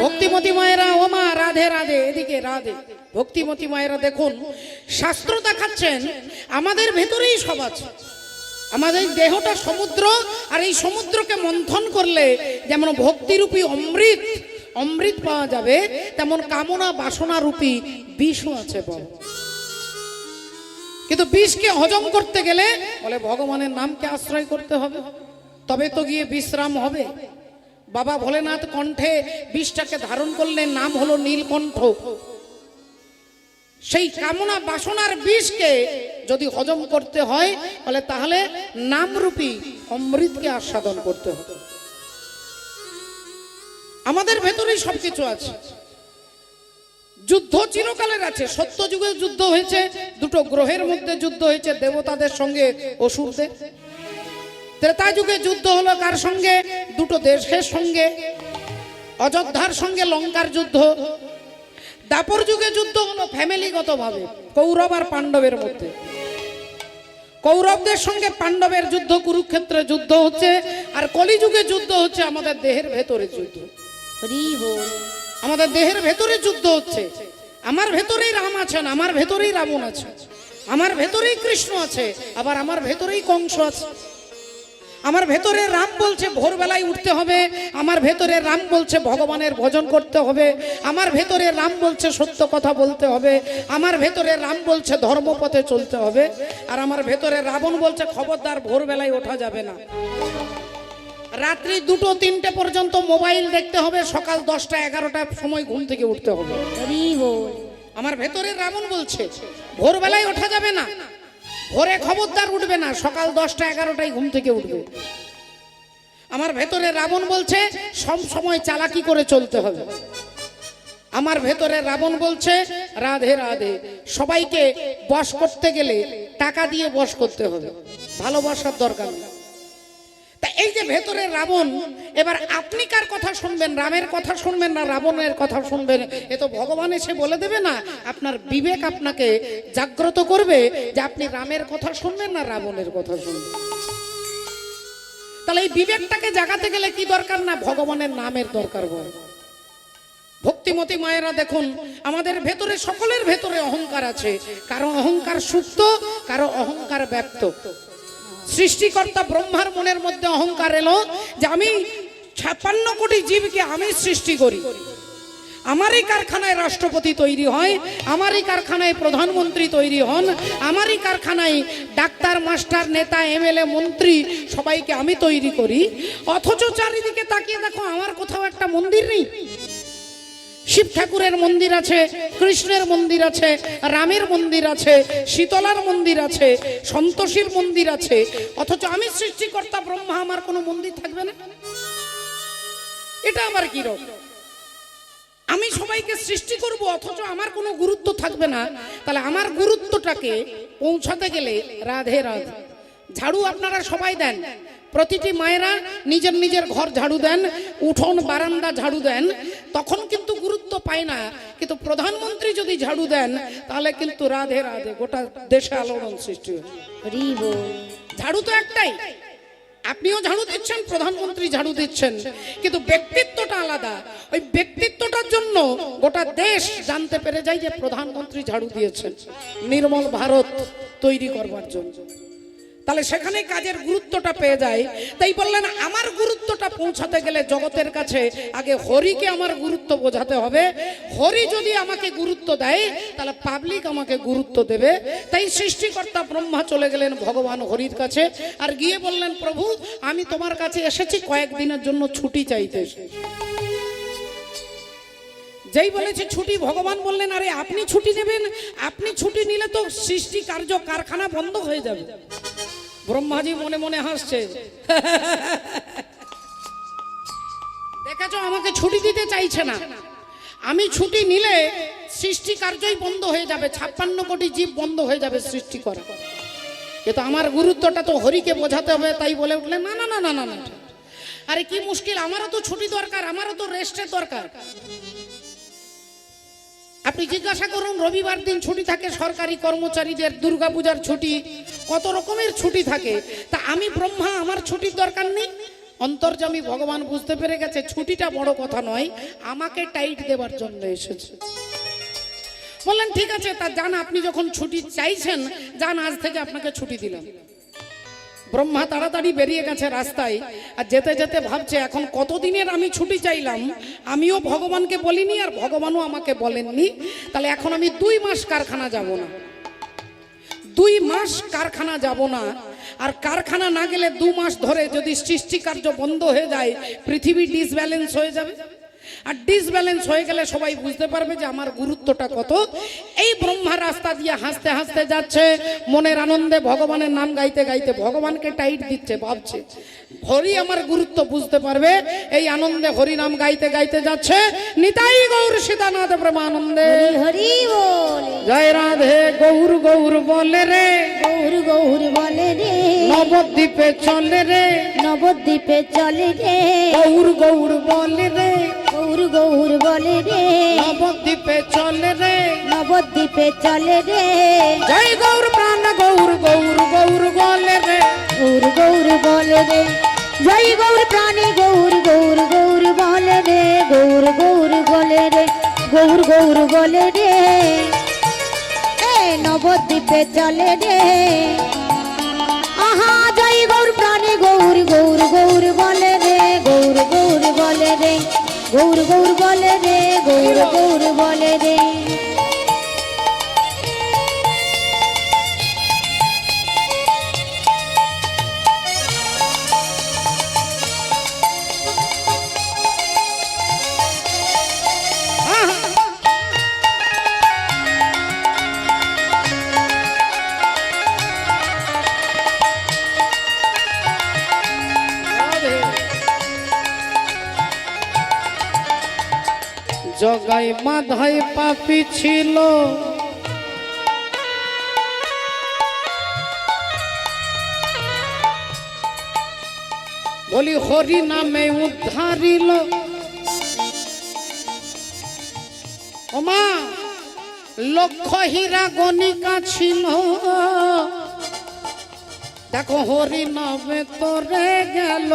ভক্তিমতী মায়েরা, ও মা রাধে রাধে, এদিকে রাধে। ভক্তিমতী মায়েরা দেখুন, শাস্ত্র দেখাচ্ছেন আমাদের ভেতরেই সব আছে। আমাদের দেহটা সমুদ্র, আর এই সমুদ্রকে মন্থন করলে যেমন ভক্তিরূপী অমৃত অমৃত পাওয়া যাবে, তেমন কামনা বাসনা রূপী বিষও আছে বল। কিন্তু বিষকে হজম করতে গেলে বলে ভগবানের নামকে আশ্রয় করতে হবে, তবে তো গিয়ে বিশ্রাম হবে। বাবা ভোলেনাথ কণ্ঠে বিষটাকে ধারণ করলেন, নাম হলো নীলকণ্ঠ। সেই কামনা বাসনার বিষকে যদি হজম করতে হয় বলে তাহলে নামরূপী অমৃতকে আস্বাদন করতে হবে। আমাদের ভেতরেই সবকিছু আছে। যুদ্ধ চিরকালের আছে। সত্য যুগে যুদ্ধ হয়েছে, দুটো গ্রহের মধ্যে যুদ্ধ হয়েছে, দেবতাদের সঙ্গে অসুরদের। ত্রেতা যুগে যুদ্ধ হলো কার সঙ্গে? দুটো দেশের সঙ্গে, অযোধ্যার সঙ্গে লঙ্কার যুদ্ধ। দাপর যুগে যুদ্ধ হলো ফ্যামিলিগত ভাবে, কৌরব আর পাণ্ডবের মধ্যে। কৌরবদের সঙ্গে পাণ্ডবের যুদ্ধ, কুরুক্ষেত্রে যুদ্ধ হচ্ছে। আর কলিযুগে যুদ্ধ হচ্ছে আমাদের দেহের ভেতরে যুদ্ধ। আমাদের দেহের ভেতরে যুদ্ধ হচ্ছে। আমার ভেতরেই রাম আছেন, আমার ভেতরেই রাবণ আছে, আমার ভেতরেই কৃষ্ণ আছে, আবার আমার ভেতরেই কংস আছে। আমার ভেতরে রাম বলছে ভোরবেলায় উঠতে হবে, আমার ভেতরে রাম বলছে ভগবানের ভজন করতে হবে, আমার ভেতরে রাম বলছে সত্য কথা বলতে হবে, আমার ভেতরে রাম বলছে ধর্মপথে চলতে হবে, আর আমার ভেতরে রাবণ বলছে খবরদার ভোরবেলায় ওঠা যাবে না, রাত্রি 2-3টে পর্যন্ত মোবাইল দেখতে হবে, সকাল 10টা-11টার সময় ঘুম থেকে উঠতে হবে। আমার ভেতরে রাবণ বলছে ভোরবেলায় ওঠা যাবে না, ভোরে খবরদার উঠবে না, সকাল 10টা-11টায় ঘুম থেকে উঠবে। আমার ভেতরে রাবণ বলছে সব সময় চালাকি করে চলতে হবে। আমার ভেতরে রাবণ বলছে রাধে রাধে, সবাইকে বশ করতে গেলে টাকা দিয়ে বশ করতে হবে, ভালোবাসার দরকার নেই। তা এই যে ভেতরে রাবণ, এবার আপনি কার কথা শুনবেন? রামের কথা শুনবেন না রাবণের কথা শুনবেন? এ তো ভগবান এসে বলে দেবে না। আপনার বিবেক আপনাকে জাগ্রত করবে যে আপনি রামের কথা শুনবেন না রাবণের কথা শুনবেন। তাহলে এই বিবেকটাকে জাগাতে গেলে কি দরকার? না ভগবানের নামের দরকার। ভক্তিমতী মায়েরা দেখুন, আমাদের ভেতরে সকলের ভেতরে অহংকার আছে। কারো অহংকার সুপ্ত, কারো অহংকার ব্যক্ত। সৃষ্টিকর্তা ব্রহ্মার মনের মধ্যে অহংকার এলো যে আমি 56 কোটি জীবকে আমি সৃষ্টি করি, আমারই কারখানায় রাষ্ট্রপতি তৈরি হয়, আমারই কারখানায় প্রধানমন্ত্রী তৈরি হন, আমারই কারখানায় ডাক্তার, মাস্টার, নেতা, এমএলএ, মন্ত্রী সবাইকে আমি তৈরি করি। অথচ চারিদিকে তাকিয়ে দেখো আমার কোথাও একটা মন্দির নেই। শিব ঠাকুরের মন্দির আছে, কৃষ্ণের মন্দির আছে, রামের মন্দির আছে, শীতলার মন্দির আছে, সন্তোষীর মন্দির আছে, অথচ আমি সৃষ্টিকর্তা ব্রহ্মা আমার কোনো মন্দির থাকবে না? এটা আমার কি রকম? আমি সবাইকে সৃষ্টি করব অথচ আমার কোনো গুরুত্ব থাকবে না। তাহলে আমার গুরুত্বটাকে পৌঁছাতে গেলে রাধে রাধে। ঝাড়ু আপনারা সবাই দেন, প্রতিটি মায়েরা নিজের নিজের ঘর ঝাড়ু দেন, উঠোন বারান্দা ঝাড়ু দেন, তখন কিন্তু গুরুত্ব পায় না। কিন্তু প্রধানমন্ত্রী যদি ঝাড়ু দেন তাহলে কিন্তু রাধে রাধে, গোটা দেশে আলোড়ন সৃষ্টি হয়। ঝাড়ু তো একটাই, আপনিও ঝাড়ু দিচ্ছেন, প্রধানমন্ত্রী ঝাড়ু দিচ্ছেন, কিন্তু ব্যক্তিত্বটা আলাদা। ওই ব্যক্তিত্বটার জন্য গোটা দেশ জানতে পেরে যায় যে প্রধানমন্ত্রী ঝাড়ু দিয়েছেন নির্মল ভারত তৈরি করবার জন্য। তাহলে সেখানে কাজের গুরুত্বটা পেয়ে যায়। তাই বললেন আমার গুরুত্বটা পৌঁছাতে গেলে জগতের কাছে আগে হরিকে আমার গুরুত্ব বোঝাতে হবে। হরি যদি আমাকে গুরুত্ব দেয় তাহলে পাবলিক আমাকে গুরুত্ব দেবে। তাই সৃষ্টিকর্তা ব্রহ্মা চলে গেলেন ভগবান হরির কাছে, আর গিয়ে বললেন প্রভু আমি তোমার কাছে এসেছি কয়েকদিনের জন্য ছুটি চাইতে। যেই বলেছে ছুটি, ভগবান বললেন আরে আপনি ছুটি নেবেন? আপনি ছুটি নিলে তো সৃষ্টি কার্য কারখানা বন্ধ হয়ে যাবে। ব্রহ্মাজি মনে মনে হাসছে, দেখেছো আমাকে ছুটি দিতে চাইছে না। আমি ছুটি নিলে সৃষ্টি কার্যই বন্ধ হয়ে যাবে, 56 কোটি জীব বন্ধ হয়ে যাবে সৃষ্টি করা। কিন্তু আমার গুরুত্বটা তো হরিকে বোঝাতে হবে। তাই বলে উঠলেন না না না না না না, আরে কি মুশকিল, আমারও তো ছুটি দরকার, আমারও তো রেস্টের দরকার। আপনি জিজ্ঞাসা করুন, রবিবার দিন ছুটি থাকে সরকারি কর্মচারীদের, দুর্গাপূজার ছুটি, কত রকমের ছুটি থাকে। তা আমি ব্রহ্মা, আমার ছুটির দরকার নেই? অন্তর্যামী ভগবান বুঝতে পেরে গেছে ছুটিটা বড় কথা নয়, আমাকে টাইট দেবার জন্য এসেছে। বললেন ঠিক আছে, তা যান, আপনি যখন ছুটি চাইছেন যান, আজ থেকে আপনাকে ছুটি দিলাম। ব্রহ্মা তাড়াতাড়ি বেরিয়ে গেছে রাস্তায়, আর যেতে যেতে ভাবছে এখন কতদিনের আমি ছুটি চাইলাম, আমিও ভগবানকে বলিনি আর ভগবানও আমাকে বলেননি, তাহলে এখন আমি 2 মাস কারখানা যাব না, 2 মাস কারখানা যাব না। আর কারখানা না গেলে 2 মাস ধরে যদি সৃষ্টি কার্য বন্ধ হয়ে যায়, পৃথিবী ডিসব্যালেন্স হয়ে যাবে, আর ডিসব্যালেন্স হয়ে গেলে সবাই বুঝতে পারবে যে আমার গুরুত্বটা কত। এই ব্রহ্মা রাস্তা দিয়ে হাসতে হাসতে যাচ্ছে, মনের আনন্দে ভগবানের নাম গাইতে গাইতে ভগবানকে টাইট দিচ্ছে, ভাবছে হরি আমার গুরুত্ব বুঝতে পারবে, এই আনন্দে হরি নাম গাইতে গাইতে যাচ্ছে। নিতাই গৌর সীতানাথ প্রেমানন্দে হরি বল, জয় রাধে গৌর গৌর বলে রে, গৌর গৌর বলে রে, নবদ্বীপে চলে রে, নবদ্বীপে চলে রে, গৌর গৌর বলে রে, গৌর গৌর বলে রে, নবদ্বীপে চলে রে, নবদ্বীপে চলে রে, জয় গৌর প্রাণ গৌর গৌর গৌর বলে রে, গৌর গৌর বলে রে, জয় গৌর প্রাণী গৌর গৌর গৌর বলে রে, গৌর গৌর বলে রে, গৌর গৌর বলে রে, এ নবদ্বীপে চলে রে, আহা জয় গৌর প্রাণী গৌর গৌর গৌর বলে রে, গৌর গৌর বলে রে, গৌর গৌর বলে রে, গৌর গৌর বলে রে। জগাই মাধাই পাপি ছিল, বলি হরি নামে উদ্ধারিল। ওমা লক্ষ হীরা গণিকা ছিল, দেখো হরি নামে তোরে গেল।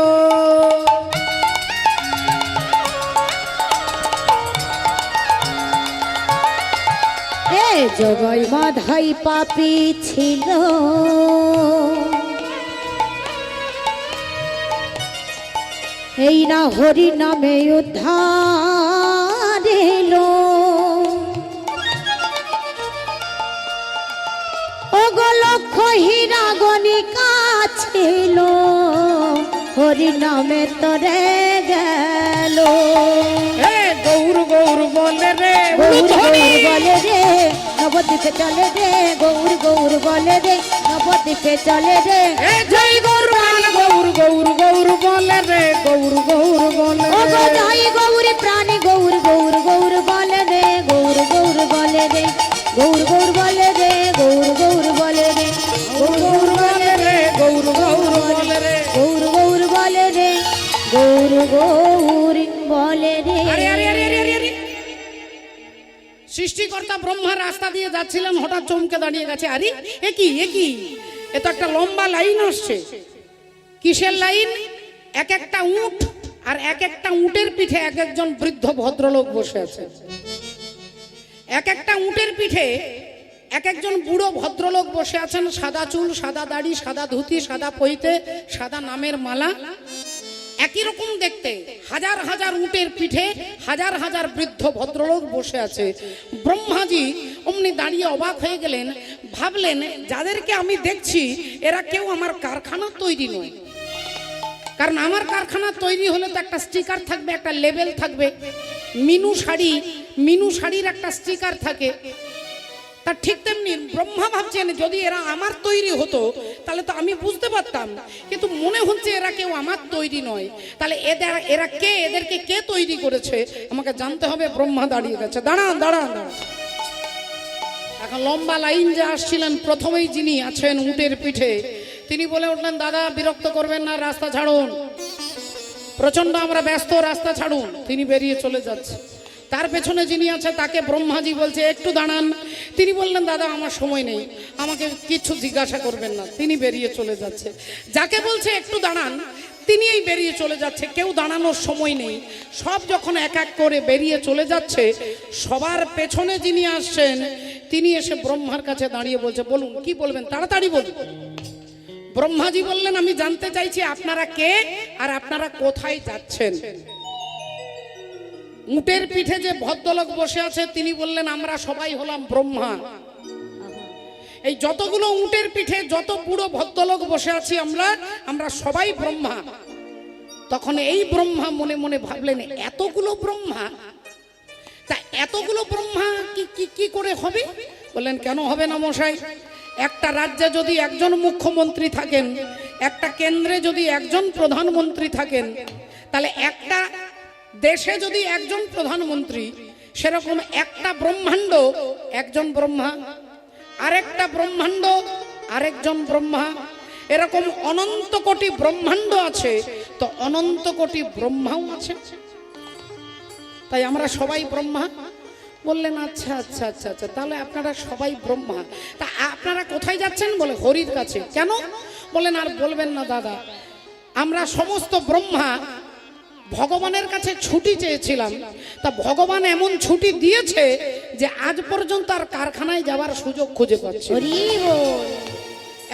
জগাই মাধাই পাপি ছিল, এই না হরি নামে উদ্ধার এলো, ওগো লক্ষ হীরা গণিকা ছিল, হরি নামে তোরে গেল। গৌর গৌর বলে রে, গৌর গৌর বলে রে, নবদ্বীপে চলে রে, গৌর গৌর বলে রে, নবদ্বীপে চলে রে, জয় গৌর প্রাণ গৌর গৌর গৌর বলে রে, গৌর গৌর বলে ও গো জয় গৌর প্রাণী গৌর গৌর গৌর বলে রে, গৌর গৌর বলে রে, গৌর গৌর বলে রে, গৌর গৌর বলে রে, গৌর গৌর বলে রে, গৌর গৌর বলে রে, গৌর গৌর বলে রে, গৌর গৌর বলে রে। আরে আরে আরে আরে আরে, সৃষ্টিকর্তা ব্রহ্মা রাস্তা দিয়ে যাচ্ছিলেন, হঠাৎ চমকে দাঁড়িয়ে গেছে। আরে এ কি এ কি, এ তো একটা লম্বা লাইন আসছে। কিসের লাইন? এক একটা উট, আর এক একটা উটের পিঠে এক একজন বৃদ্ধ ভদ্রলোক বসে আছে। এক একটা উটের পিঠে এক একজন বুড়ো ভদ্রলোক বসে আছেন, সাদা চুল, সাদা দাড়ি, সাদা ধুতি, সাদা পৈতে, সাদা নামের মালা, একই রকম দেখতে। হাজার হাজার উটের পিঠে হাজার হাজার বৃদ্ধ ভদ্রলোক বসে আছে। ব্রহ্মাজি অমনি দাঁড়িয়ে অবাক হয়ে গেলেন, ভাবলেন যাদেরকে আমি দেখছি এরা কেউ আমার কারখানা তৈরি নয়, কারণ আমার কারখানা তৈরি হলে তো একটা স্টিকার থাকবে, একটা লেবেল থাকবে। মিনু শাড়ির একটা স্টিকার থাকে, তা ঠিক তেমনি ব্রহ্মা ভাবছেন যদি এরা আমার তৈরি হতো তাহলে তো আমি বুঝতে পারতাম, কিন্তু মনে হচ্ছে এরা কেউ আমার তৈরি নয়। তাহলে এরা কে, এদেরকে কে তৈরি করেছে আমাকে জানতে হবে। ব্রহ্মা দাঁড়িয়ে গেছে, দাঁড়ান দাঁড়ান দাঁড়ান। এখন লম্বা লাইন যে আসছিলেন, প্রথমেই যিনি আছেন উটের পিঠে, তিনি বলে উঠলেন, দাদা বিরক্ত করবেন না, রাস্তা ছাড়ুন, প্রচন্ড আমরা ব্যস্ত, রাস্তা ছাড়ুন। তিনি বেরিয়ে চলে যাচ্ছে। তার পেছনে যিনি আছে তাকে ব্রহ্মাজি বলছে, একটু দাঁড়ান। তিনি বললেন, দাদা আমার সময় নেই, আমাকে কিছু জিজ্ঞাসা করবেন না। তিনি বেরিয়ে চলে যাচ্ছে। যাকে বলছে একটু দাঁড়ান, তিনি এই বেরিয়ে চলে যাচ্ছে, কেউ দাঁড়ানোর সময় নেই। সব যখন এক এক করে বেরিয়ে চলে যাচ্ছে, সবার পেছনে যিনি আসছেন তিনি এসে ব্রহ্মার কাছে দাঁড়িয়ে বলছে, বলুন কি বলবেন, তাড়াতাড়ি বলুন। ব্রহ্মাজি বললেন, আমি জানতে চাইছি আপনারা কে আর আপনারা কোথায় যাচ্ছেন। উটের পিঠে যে ভদ্রলোক বসে আছে তিনি বললেন, আমরা সবাই হলাম ব্রহ্মা। এই যতগুলো উটের পিঠে যত বুড়ো ভদ্রলোক বসে আছি আমরা সবাই ব্রহ্মা। তখন এই ব্রহ্মা মনে মনে ভাবলেন, এতগুলো ব্রহ্মা, তা এতগুলো ব্রহ্মা কি করে হবে? বললেন, কেন হবে না মশাই? একটা রাজ্যে যদি একজন মুখ্যমন্ত্রী থাকেন, একটা কেন্দ্রে যদি একজন প্রধানমন্ত্রী থাকেন, তাহলে একটা দেশে যদি একজন প্রধানমন্ত্রী, সেরকম একটা ব্রহ্মাণ্ড একজন ব্রহ্মা, আরেকটা ব্রহ্মাণ্ড আরেকজন ব্রহ্মা, এরকম অনন্ত কোটি ব্রহ্মাণ্ড আছে, তো অনন্ত কোটি ব্রহ্মাও আছে, তাই আমরা সবাই ব্রহ্মা। বললেন, আচ্ছা আচ্ছা আচ্ছা আচ্ছা, তাহলে আপনারা সবাই ব্রহ্মা, তা আপনারা কোথায় যাচ্ছেন? বলে, হরির কাছে। কেন? বলেন, আর বলবেন না দাদা, আমরা সমস্ত ব্রহ্মা ভগবানের কাছে ছুটি চেয়েছিলাম, তা ভগবান এমন ছুটি দিয়েছে যে আজ পর্যন্ত আর কারখানায় যাওয়ার সুযোগ খুঁজে পাচ্ছি।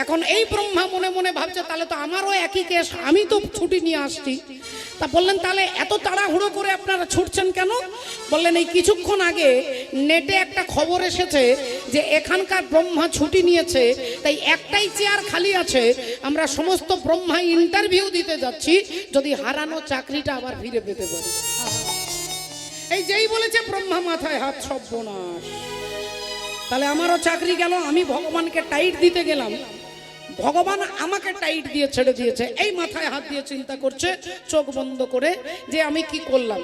এখন এই ব্রহ্মা মনে মনে ভাবছে, তাহলে তো আমারও একই কেস, আমি তো ছুটি নিয়ে আসছি। তা বললেন, তাহলে এত তাড়াহুড়ো করে আপনারা ছুটছেন কেন? বললেন, এই কিছুক্ষণ আগে নেটে একটা খবর এসেছে যে এখানকার ব্রহ্মা ছুটি নিয়েছে, তাই একটাই চেয়ার খালি আছে, আমরা সমস্ত ব্রহ্মা ইন্টারভিউ দিতে যাচ্ছি, যদি হারানো চাকরিটা আবার ফিরে পেতে পারি। এই যেই বলেছে ব্রহ্মা মাথায় হাত, সর্বনাশ, তাহলে আমারও চাকরি গেল। আমি ভগবানকে টাইট দিতে গেলাম, ভগবান আমাকে টাইট দিয়ে ছেড়ে দিয়েছে। এই মাথায় হাত দিয়ে চিন্তা করছে চোখ বন্ধ করে যে আমি কি করলাম।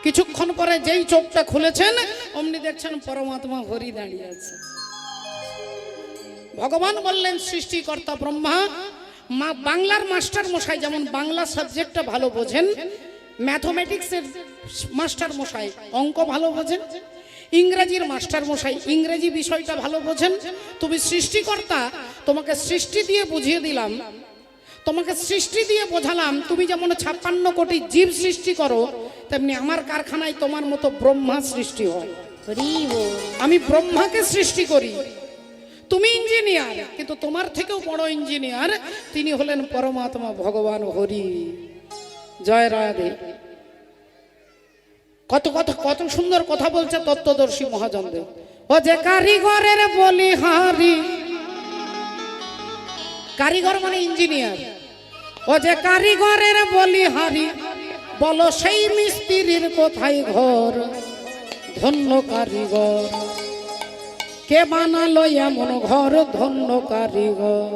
কিছুক্ষণ পরে যেই চোখটা খুলেছেন, অমনি দেখছেন পরমাত্মা হরি দাঁড়িয়ে আছে। ভগবান বললেন, সৃষ্টিকর্তা ব্রহ্মা, বাংলার মাস্টার মশাই যেমন বাংলা সাবজেক্টটা ভালো বোঝেন, ম্যাথমেটিক্সের মাস্টার মশাই অঙ্ক ভালো বোঝেন, ইংরেজির মাস্টার মশাই ইংরেজি বিষয়টা ভালো বোঝেন, তুমি সৃষ্টিকর্তা, তোমাকে সৃষ্টি দিয়ে বুঝিয়ে দিলাম, তোমাকে সৃষ্টি দিয়ে বোঝালাম, তুমি যেমন 56 কোটি জীব সৃষ্টি করো, তেমনি আমার কারখানায় তোমার মতো ব্রহ্মা সৃষ্টি হয়। আমি ব্রহ্মাকে সৃষ্টি করি। তুমি ইঞ্জিনিয়ার, কিন্তু তোমার থেকেও বড় ইঞ্জিনিয়ার তিনি হলেন পরমাত্মা ভগবান হরি। জয় রাধে। কত কত কত সুন্দর কথা বলছে তত্ত্বদর্শী মহাজনদেব। ও যে কারিগরের বলিহারি, কারিগর মানে ইঞ্জিনিয়ার, ও যে কারিগরের বলিহারি, বলো সেই মিস্ত্রির কোথায় ঘর? ধন্য কারিগর, কে বানালো এমন ঘর? ধন্য কারিগর।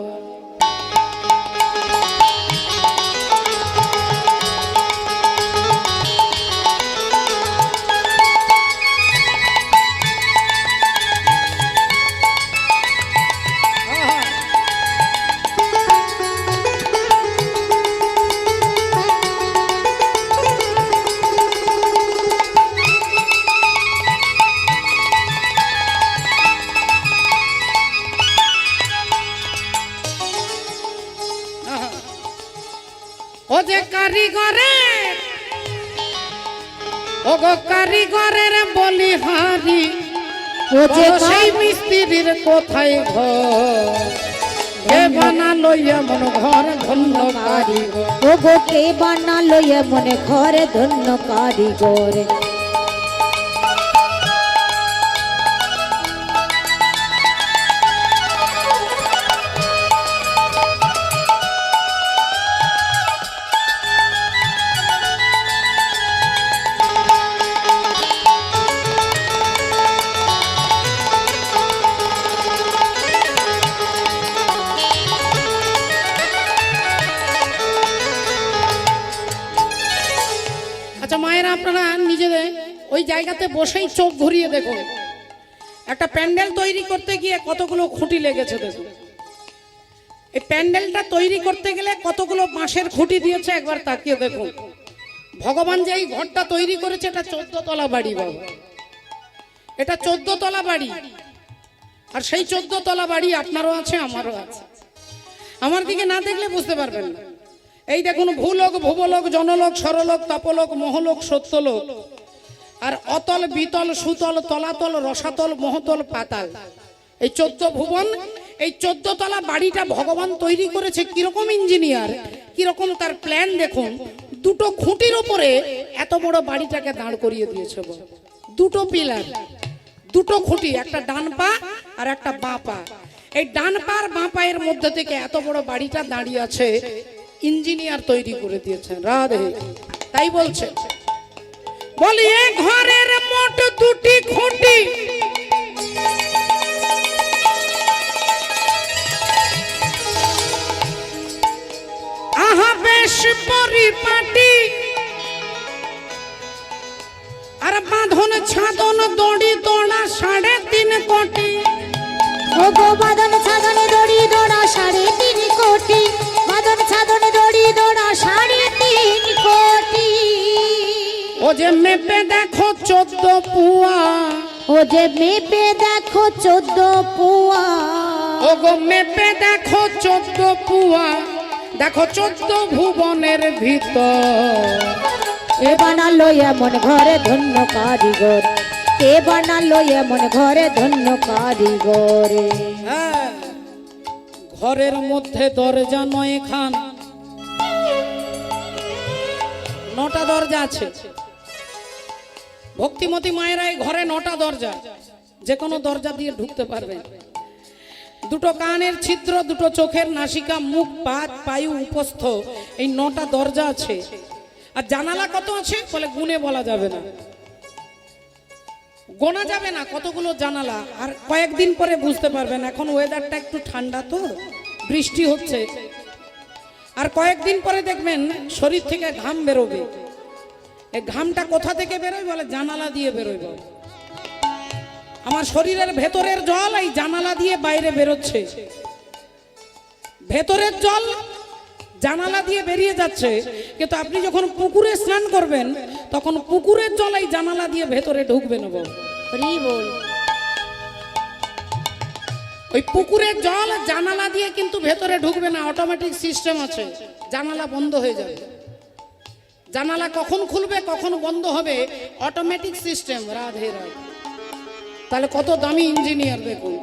ও যে কারিগরের, ও গো কারিগরের বলিহারি, ও যে সেই মিস্ত্রির কোথায় ঘর? কে বানালো এমন ঘর? ধন্য কারিগর। ও গো কে বানালো এমন ঘর? ধন্য কারিগর। আচ্ছা মায়েরা, আপনারা নিজেদের ওই জায়গাতে বসেই চোখ ঘুরিয়ে দেখুন, একটা প্যান্ডেল তৈরি করতে গিয়ে কতগুলো খুঁটি লেগেছে দেখুন। এই প্যান্ডেলটা তৈরি করতে গেলে কতগুলো বাঁশের খুঁটি দিয়েছে একবার তাকিয়ে দেখুন। ভগবান যে এই ঘরটা তৈরি করেছে, এটা 14 তলা বাড়ি বাবা, এটা 14 তলা বাড়ি। আর সেই 14 তলা বাড়ি আপনারও আছে, আমারও আছে। আমার দিকে না দেখলে বুঝতে পারবেন না। এই দেখুন ভূলোক, ভুবলোক, জনলোক, সরলোক, তপলোক, মহলোক, সত্যলোক, আর অতল, বিতল, সুতল, তলাতল, রসাতল, মহতল, পাতাল, এই 14 ভুবন। এই 14 তলা বাড়িটা ভগবান তৈরি করেছে কিরকম ইঞ্জিনিয়ার, কিরকম তার প্ল্যান দেখুন। দুটো খুঁটির উপরে এত বড় বাড়িটাকে দাঁড় করিয়ে দিয়েছে। দুটো পিলার, দুটো খুঁটি, একটা ডান পা আর একটা বাঁ পা। এই ডান পা আর বাঁ পায়ের মধ্যে থেকে এত বড় বাড়িটা দাঁড়িয়ে আছে, ইঞ্জিনিয়ার তৈরি করে দিয়েছেন। রাধে তাই বলছে, বলি এ ঘরের মোট দুটি খুঁটি, আহা বেশ পরিপাটি, আর বাঁধন ছাদন দড়ি দোড়া 3.5 কোটি। ও গো বাঁধন ছাদনে দড়ি দোড়া 3.5 কোটি, বাঁধন ছাদনে দড়ি দোড়া 3.5 কোটি। ও যে মেপে দেখো 14 পুয়া, ও যে মেপে দেখো 14 পুয়া, ও গো মেপে দেখো 14 পুয়া, দেখো 14 ভুবনের ভিতর। এ বানালো এমন ঘরে ধন্য কারিগর, কে বানালো এমন ঘরে ধন্য কারিগর। হ্যাঁ, ঘরের মধ্যে দরজা 9 খান, 9টা দরজা আছে। ভক্তিমতী মায়েরা এই ঘরে 9টা দরজা, যে কোনো দরজা দিয়ে ঢুকতে পারবে। দুটো কানের ছিদ্র, দুটো চোখের নাসিকা, মুখ, পাত, পায়ু, উপস্থ, এই 9টা দরজা আছে। আর জানালা কত আছে বলে গুণে বলা যাবে না, গোনা যাবে না কতগুলো জানালা। আর কয়েকদিন পরে বুঝতে পারবেন, এখন ওয়েদারটা একটু ঠান্ডা তো, বৃষ্টি হচ্ছে, আর কয়েকদিন পরে দেখবেন শরীর থেকে ঘাম বেরোবে। এই ঘামটা কোথা থেকে বেরোয় বলে জানালা দিয়ে বেরোয়। আমার শরীরের ভেতরের জল এই জানালা দিয়ে বাইরে বেরোচ্ছে, ভেতরের জল জানালা দিয়ে বেরিয়ে যাচ্ছে। কিন্তু আপনি যখন পুকুরে স্নান করবেন, তখন পুকুরের জল এই জানালা দিয়ে ভেতরে ঢুকবে না। ওই পুকুরের জল জানালা দিয়ে কিন্তু ভেতরে ঢুকবে না, অটোমেটিক সিস্টেম আছে, জানালা বন্ধ হয়ে যাবে। জানালা কখন খুলবে কখন বন্ধ হবে, অটোমেটিক সিস্টেম। রাধে রাধে। তাহলে কত দামি ইঞ্জিনিয়ার দেখুন।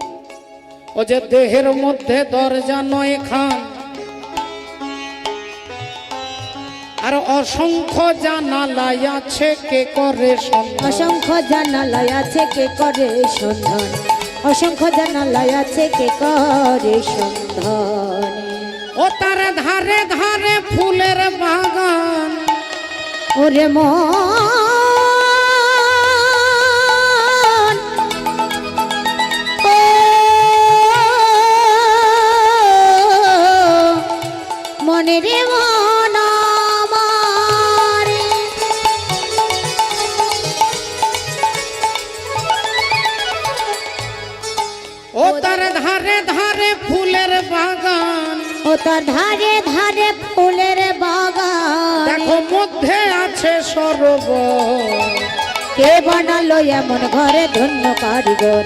ও যে দেহের মধ্যে দরজা 9 খান, আর অসংখ্য জানালা আছে, কে করে সন্ধান। অসংখ্য জানালা আছে, কে করে সন্ধান। অসংখ্য জানালা আছে, কে করে সন্ধান। ও তার ধারে ধারে ফুলের বাগান, ওরে মন ও মনে রে মন আমার, ও তার ধারে ধারে ফুলের বাগান, ও তার ধারে ধারে ফুলের বাগান। দেখো মধ্যে আছে সরোবর। কে বানালো এমন ঘরে ধন্য কারিগর,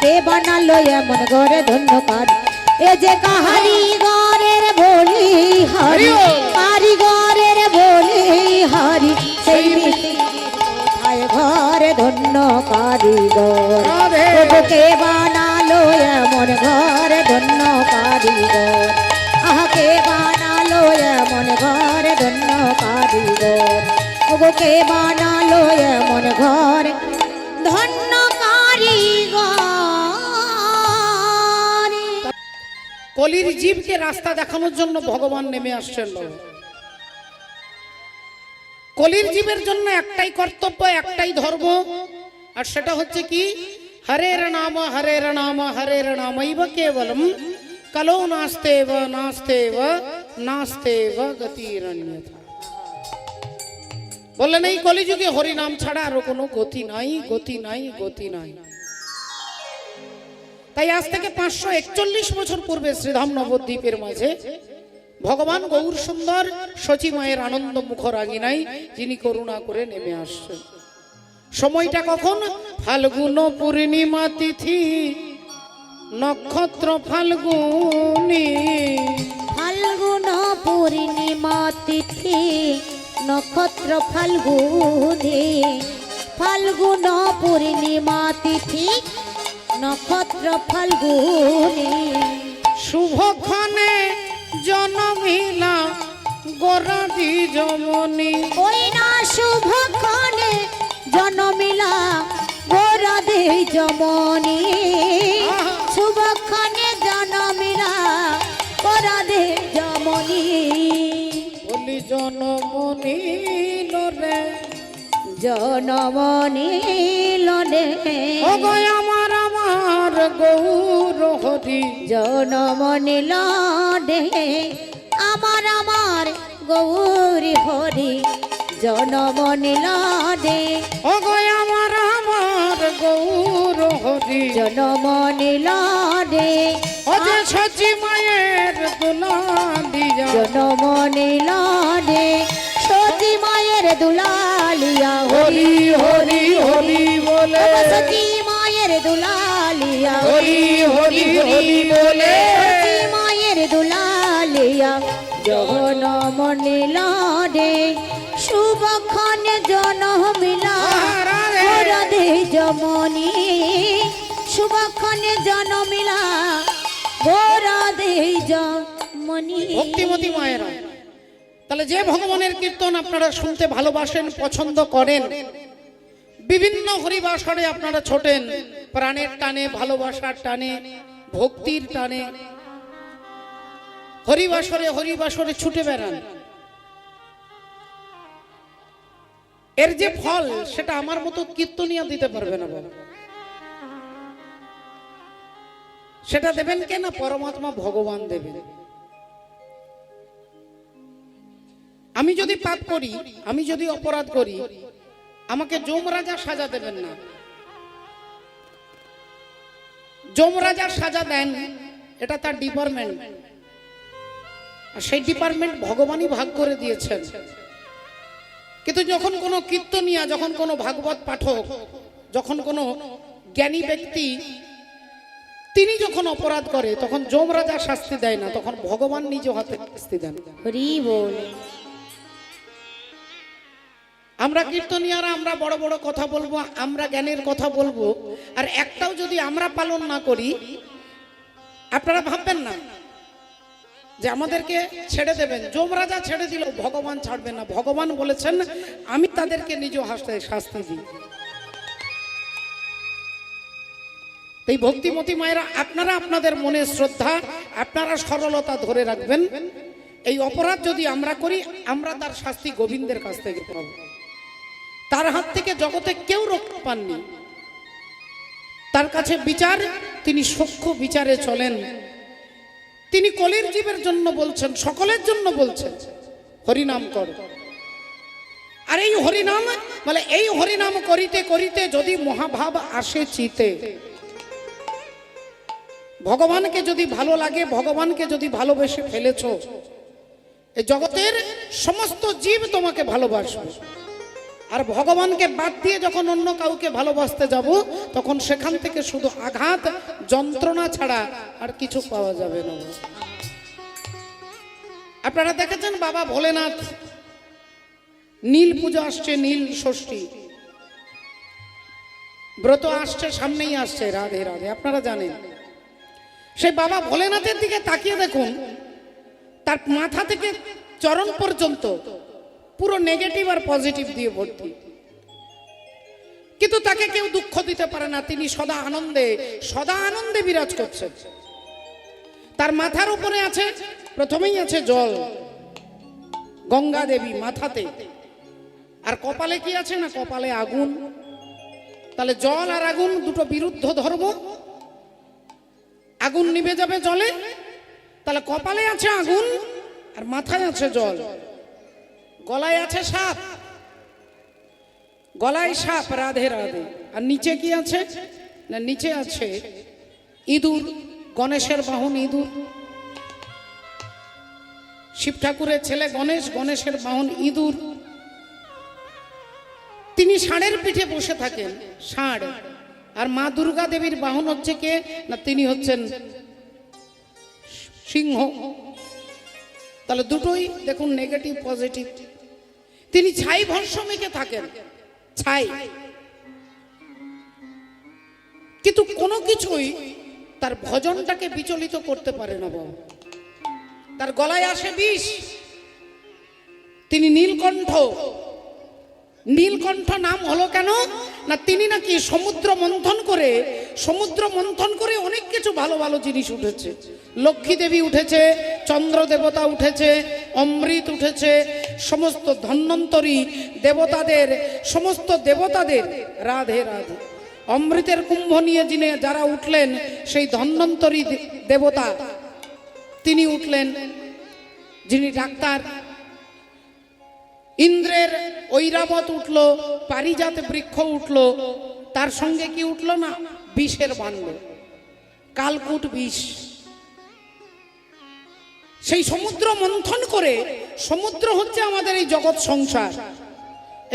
কে বানালো এমন ঘরে ধন্য কারিগর। এ যে কারিগরের বলি হারি, কারিগরের বলি হারি, সেই কোথায় ঘরে ধন্য কারিগর। কে বানালো এমন ঘরে ধন্য কারিগর, আহা কে বানালো এমন ঘরে ধন্য কারিগর। ওগো কে বানালো এমন ঘর ধন্য কারিগর। কলির জীবকে রাস্তা দেখানোর জন্য ভগবান নেমে আসছেন। কলির জীবের জন্য একটাই কর্তব্য, একটাই ধর্ম, আর সেটা হচ্ছে কি, হরের নাম হরের নাম হরের নামৈব কেবলম কলো নাস্তেব নাস্তেব নাস্তেব গতিরন্যথা। বললেন এই কলিযুগে হরি নাম ছাড়া আরো কোনো গতি নাই, গতি নাই, গতি নাই। তাই আজ থেকে 541 বছর পূর্বে শ্রীধাম নবদ্বীপের মাঝে ভগবান গৌর সুন্দর সচী মায়ের আনন্দ মুখর আগিনাই যিনি করুণা করে নেমে আসছেন। সময়টা কখন? ফাল্গুন পূর্ণিমা তিথি, নক্ষত্র ফাল্গুনি। ফাল্গুন পূর্ণিমা তিথি নক্ষত্র ফাল্গুনে, ফাল্গুন পূর্ণিমা তিথি নক্ষত্র ফাল্গুনে। শুভক্ষণে জনমিলা গোরাদি জমনি, ওই না শুভক্ষণে জনমিলা গোরাদি জমনি, শুভক্ষণে জনমিলা গোরাদি জমনি। বলি জনমনি লরে, জনমনি লনে, ওগো আমার আমার গৌর হরি, জনমনি লনে আমার আমার গৌরী হরি, জনমনি লনে, ওগো আমার আমার গৌর হরি। জনমনি লনে অজে সচি মায়ের দুলালিয়া, জনমনি লনে সতী মায়ের দুলালিয়া, হরি হরি হরি বলে, সতী মায়ের দুলালিয়া, হরি হরি হরি বলে, সতী মায়ের দুলালিয়া। জনমনি লনে শুভক্ষণে জনমিলা গোরাদি জমনি, শুভক্ষণে জনমিলা গোরাদি জমনি। ভক্তিমতী মায়েরা, তাহলে যে ভগবানের কীর্তন আপনারা শুনতে ভালোবাসেন, পছন্দ করেন, বিভিন্ন হরিবাসরে আপনারা ছোটেন, প্রাণের টানে, ভালোবাসার টানে, ভক্তির টানে, হরিবাসরে হরিবাসরে ছুটে বেড়ান, এর যে ফল সেটা আমার মতো কীর্তনিয়া দিতে পারবে না বাবা। সেটা দেবেন কে না? পরমাত্মা ভগবান দেবেন। আমি যদি পাপ করি, আমি যদি অপরাধ করি, আমাকে যমরাজা সাজা দেবেন না। যমরাজা সাজা দেন, এটা তার ডিপার্টমেন্ট, আর সেই ডিপার্টমেন্ট ভগবানই ভাগ করে দিয়েছেন। কিন্তু যখন কোনো কীর্তনিয়া, যখন কোনো ভাগবত পাঠক, যখন কোনো জ্ঞানী ব্যক্তি তিনি যখন অপরাধ করে, তখন যমরাজা শাস্তি দেয় না, তখন ভগবান নিজ হাতে শাস্তি দেন। হরি বল। আমরা কীর্তনিয়ারা আমরা বড় বড় কথা বলবো, আমরা জ্ঞানের কথা বলবো, আর একটাও যদি আমরা পালন না করি, আপনারা ভাববেন না যে আমাদেরকে ছেড়ে দেবেন। যমরাজা ছেড়ে দিল, ভগবান ছাড়বে না। ভগবান বলেছেন আমি তাদেরকে নিজ হাতে শাস্তি দিই। এই ভক্তিমতী মায়েরা, আপনারা আপনাদের মনে শ্রদ্ধা, আপনারা সরলতা ধরে রাখবেন। এই অপরাধ যদি আমরা করি, আমরা তার শাস্তি গোবিন্দের কাছ থেকে পাব। তার হাত থেকে জগতে কেউ রক্ষা পাননি। তার কাছে বিচার, তিনি সূক্ষ্ম বিচারে চলেন। তিনি কলির জীবের জন্য বলছেন, সকলের জন্য বলছেন হরিনাম কর। আর এই হরিনাম মানে এই হরিনাম করিতে করিতে যদি মহাভাব আসে চিতে, ভগবানকে যদি ভালো লাগে, ভগবানকে যদি ভালোবেসে ফেলেছো, এই জগতের সমস্ত জীব তোমাকে ভালোবাসবে। আর ভগবানকে বাদ দিয়ে যখন অন্য কাউকে ভালোবাসতে যাব, তখন সেখান থেকে শুধু আঘাত, যন্ত্রণা ছাড়া আর কিছু পাওয়া যাবে না। আপনারা দেখেছেন বাবা ভোলেনাথ, নীল পুজো আসছে, নীল ষষ্ঠী ব্রত আসছে, সামনেই আসছে, রাধে রাধে, আপনারা জানেন। সেই বাবা ভোলেনাথের দিকে তাকিয়ে দেখুন, তার মাথা থেকে চরণ পর্যন্ত পুরো নেগেটিভ আর পজিটিভ দিয়ে ভর্তি, কিন্তু তাকে কেউ দুঃখ দিতে পারে না। তিনি সদা আনন্দে বিরাজ করছেন। তার মাথার উপরে আছে, প্রথমেই আছে জল, গঙ্গা দেবী মাথাতে, আর কপালে কি আছে না? কপালে আগুন। তাহলে জল আর আগুন দুটো বিরুদ্ধ ধর্ম। আগুন নিভে যাবে জলে, তাহলে কপালে আছে আগুন আর মাথায় আছে জল। গলায় আছে সাপ, গলায় সাপ, রাধে রাধে। আর নিচে কি আছে না? নিচে আছে ইঁদুর, গণেশের বাহন ইঁদুর। শিব ঠাকুরের ছেলে গণেশ, গণেশের বাহন ইঁদুর। তিনি ষাঁড়ের পিঠে বসে থাকেন, ষাঁড়। আর মা দুর্গা দেবীর বাহন হচ্ছে কে না? তিনি হচ্ছেন সিংহ। তাহলে দুটোই দেখুন, নেগেটিভ পজিটিভ। তিনি ছাই ভস্য মেখে থাকেন, ছাই, কিন্তু কোনো কিছুই তার ভজনটাকে বিচলিত করতে পারে না বাবা। তার গলায় আসে বিষ। তিনি নীলকণ্ঠ। নীলকণ্ঠ নাম হলো কেন না, তিনি নাকি সমুদ্র মন্থন করে অনেক কিছু ভালো ভালো জিনিস উঠেছে। লক্ষ্মী দেবী উঠেছে, চন্দ্র দেবতা উঠেছে, অমৃত উঠেছে, সমস্ত ধন্বন্তরী দেবতাদের, সমস্ত দেবতাদের, রাধে রাধে, অমৃতের কুম্ভ নিয়ে যারা উঠলেন সেই ধন্বন্তরী দেবতা তিনি উঠলেন, যিনি ডাক্তার। ইন্দ্রের ঐরাবত উঠল, পারিজাত বৃক্ষ উঠল, তার সঙ্গে কি উঠল না, বিষের ভাণ্ড, কালকুট বিষ। সেই সমুদ্র মন্থন করে, সমুদ্র হচ্ছে আমাদের এই জগৎ সংসার,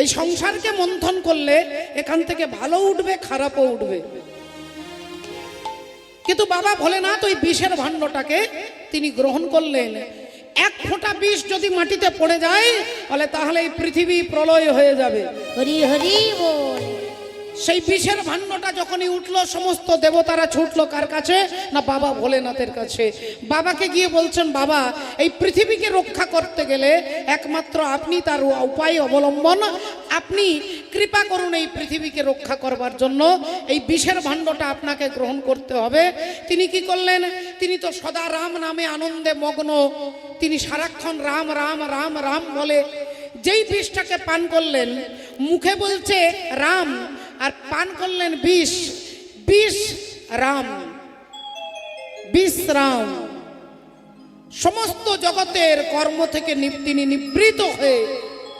এই সংসারকে মন্থন করলে এখান থেকে ভালো উঠবে, খারাপও উঠবে। কিন্তু বাবা ভোলেনাথ ওই বিষের ভাণ্ডটাকে তিনি গ্রহণ করলেন। এক ফোঁটা বিষ যদি মাটিতে পড়ে যায় তাহলে এই পৃথিবী প্রলয় হয়ে যাবে। হরি হরি বল। সেই বিষের ভাণ্ডটা যখনই উঠলো, সমস্ত দেবতারা ছুটলো কার কাছে না, বাবা ভোলেনাথের কাছে। বাবাকে গিয়ে বলছেন, বাবা এই পৃথিবীকে রক্ষা করতে গেলে একমাত্র আপনি তার উপায় অবলম্বন, আপনি কৃপা করুন এই পৃথিবীকে রক্ষা করবার জন্য, এই বিষের ভাণ্ডটা আপনাকে গ্রহণ করতে হবে। তিনি কি করলেন, তিনি তো সদা রাম নামে আনন্দে মগ্ন, তিনি সারাক্ষণ রাম রাম রাম রাম বলে। যেই বিষটাকে পান করলেন, মুখে বলছে রাম আর পান করলেন বিষ, বিষ রাম, বিষ রাম। সমস্ত জগতের কর্ম থেকে তিনি নিবৃত হয়ে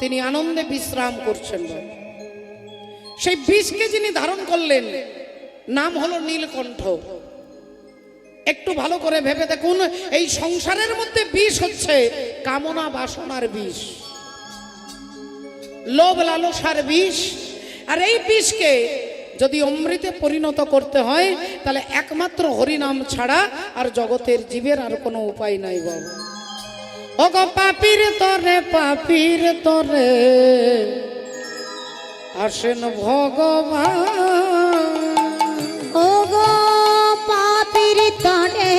তিনি আনন্দে বিশ্রাম করছেন। সেই বিষকে যিনি ধারণ করলেন নাম হলো নীলকণ্ঠ। একটু ভালো করে ভেবে দেখুন, এই সংসারের মধ্যে বিষ হচ্ছে কামনা বাসনার বিষ, লোভ লালসার বিষ। আর এই বিষকে যদি অমৃতে পরিণত করতে হয় তাহলে একমাত্র হরিনাম ছাড়া আর জগতের জীবের আর কোনো উপায় নাই বাবা। ওগো পাপীর তরে আসেন ভগবান, ওগো পাপীর তরে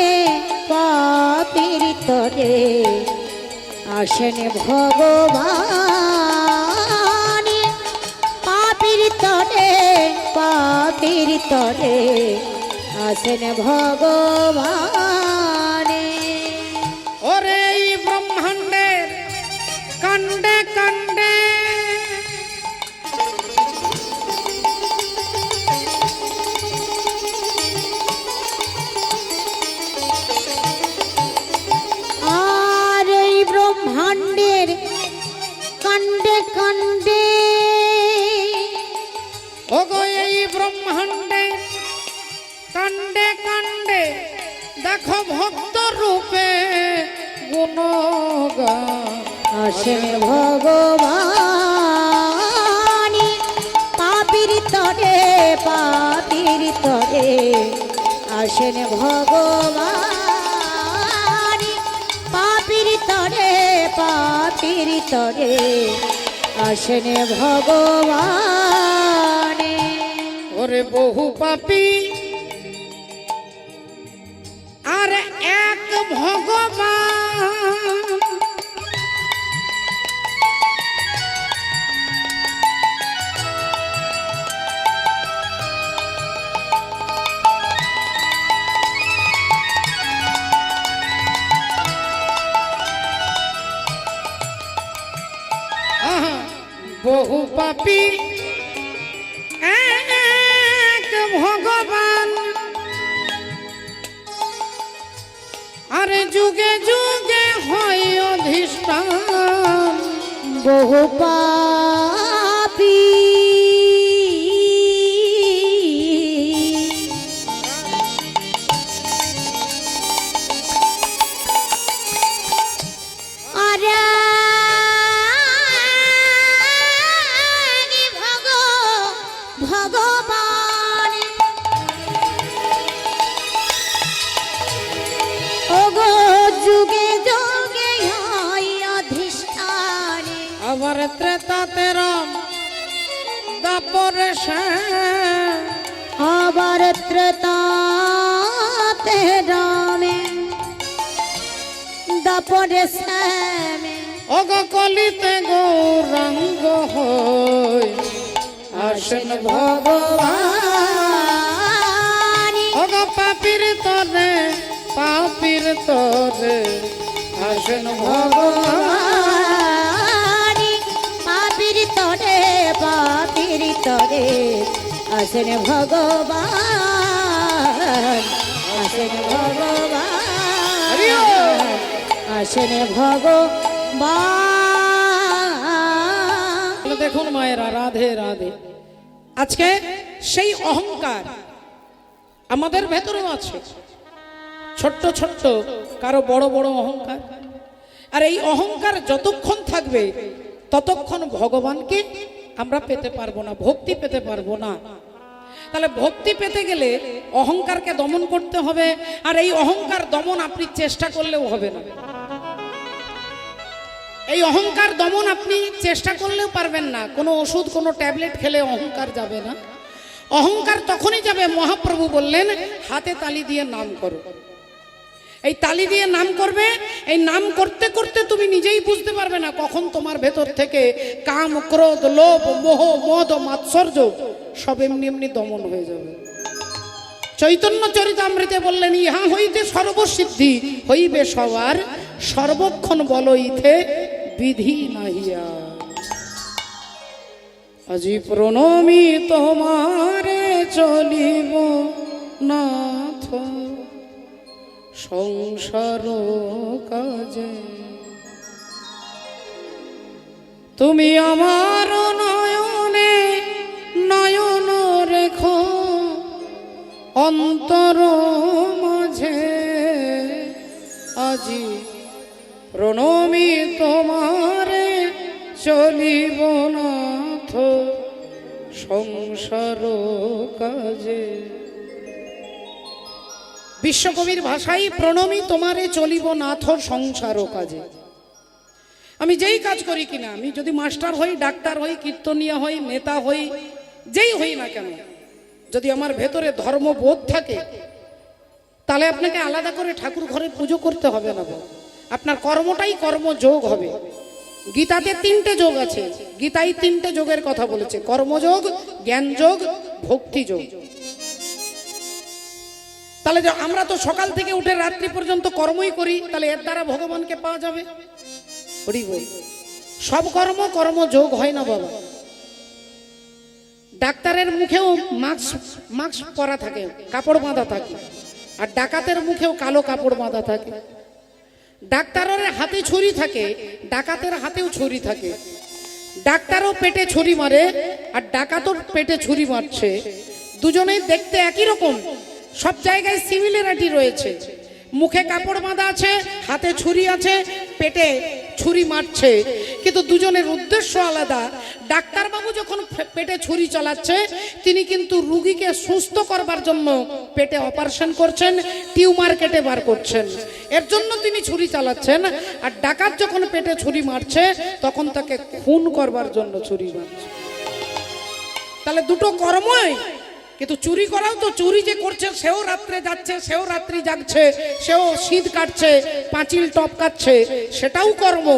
আসেন ভগবান, পাপীর তরে আসেন ভগবান। ওরে এই ব্রহ্মাণ্ডের কাণ্ডে কাণ্ডে আর এই ব্রহ্মাণ্ডের কাণ্ডে কাণ্ডে, ওগো এই ব্রহ্মাণ্ডে কাণ্ডে কাণ্ডে দেখো ভক্ত রূপে গুণগান আসেন ভগবান, পাপীর তরে আসেন ভগবান, পাপীর তরে আসেন ভগবান। ওরে বহু পাপী আর এক ভগবান, বহু পাপী এক ভগবান, আরে যুগে যুগে হয় অধিষ্ঠান। বহু পাপী ভগবান, ওগো যুগে যুগে ত্রেতাতে রাম দাপরে শ্যাম আবার ত্রেতাতে রামে দাপরে শ্যামে অগ কলিতে গৌরাঙ্গ হই আসেন ভগবান অগ পাপির তরে আসেন ভগবান পাপির তরে আসেন ভগবান আসেন ভগবান আসেন ভগবান। দেখুন মায়েরা, রাধে রাধে। আজকে সেই অহংকার আমাদের ভেতরেও আছে, ছোট্ট ছোট্ট কারো বড় বড় অহংকার। আর এই অহংকার যতক্ষণ থাকবে ততক্ষণ ভগবানকে আমরা পেতে পারবো না, ভক্তি পেতে পারবো না। তাহলে ভক্তি পেতে গেলে অহংকারকে দমন করতে হবে। আর এই অহংকার দমন আপনি চেষ্টা করলেও হবে না। এই অহংকার দমন আপনি চেষ্টা করলেও পারবেন না। কোনো ওষুধ, কোনো ট্যাবলেট খেলে অহংকার যাবে না। অহংকার তখনই যাবে, মহাপ্রভু বললেন হাতে তালি দিয়ে নাম করো। এই তালি দিয়ে নাম করবে, এই নাম করতে করতে তুমি নিজেই বুঝতে পারবে না কখন তোমার ভেতর থেকে কাম, ক্রোধ, লোভ, মোহ, মদ, মাৎসর্য সব এমনি এমনি দমন হয়ে যাবে। চৈতন্য চরিতামৃতে বললেন ইহা হইতে সর্বসিদ্ধি হইবে সবার, সর্বক্ষণ বল ইথে বিধি নাহিয়া। আজি প্রণমি তোমারে চলিব নাথ সংসার কাজে, তুমি আমার নয়নে নয়ন রেখো অন্তর মাঝে। আজি প্রণমি তোমারে চলিব নাথ সংসার কাজে। বিশ্বকবির ভাষায় প্রণমি তোমারে চলিব নাথ সংসার কাজে। আমি যেই কাজ করি কিনা, আমি যদি মাস্টার হই, ডাক্তার হই, কীর্তনিয়া হই, নেতা হই, যেই হই না কেন, যদি আমার ভেতরে ধর্মবোধ থাকে তাহলে আপনাকে আলাদা করে ঠাকুর ঘরে পুজো করতে হবে না। আপনার কর্মটাই কর্মযোগ হবে। গীতাতে 3টে যোগ আছে, গীতাই 3টে যোগের কথা বলেছে, কর্মযোগ, জ্ঞানযোগ, ভক্তিযোগ। তাহলে আমরা তো সকাল থেকে উঠে রাত্রি পর্যন্ত কর্মই করি, তাহলে এর দ্বারা ভগবানকে পাওয়া যাবে? সব কর্ম কর্মযোগ হয় না বাবা। ডাক্তারের মুখেও মাস্ক পরা থাকে, কাপড় বাঁধা থাকে, আর ডাকাতের মুখেও কালো কাপড় বাঁধা থাকে। ডাক্তারের হাতে ছুরি থাকে, ডাকাতের হাতেও ছুরি থাকে। ডাক্তারও পেটে ছুরি মারে আর ডাকাতও পেটে ছুরি মারছে। দুজনেই দেখতে একই রকম, সব জায়গায় সিমিলারিটি রয়েছে। মুখে কাপড় বাঁধা আছে, হাতে ছুরি আছে, পেটে ছুরি মারছে, কিন্তু দুজনের উদ্দেশ্য আলাদা। ডাক্তারবাবু যখন পেটে ছুরি চালাচ্ছে, তিনি কিন্তু রুগীকে সুস্থ করবার জন্য পেটে অপারেশন করছেন, টিউমার কেটে বার করছেন, এর জন্য তিনি ছুরি চালাচ্ছেন। আর ডাকাত যখন পেটে ছুরি মারছে, তখন তাকে খুন করবার জন্য ছুরি মারছে। তাহলে দুটো কর্মই, কিন্তু চুরি করাও তো, চুরি যে করছে সেও রাত্রে যাচ্ছে, সেও রাত্রি জাগছে, সেও শীত কাটছে, পাঁচিল টপকাচ্ছে, সেটাও কর্ম,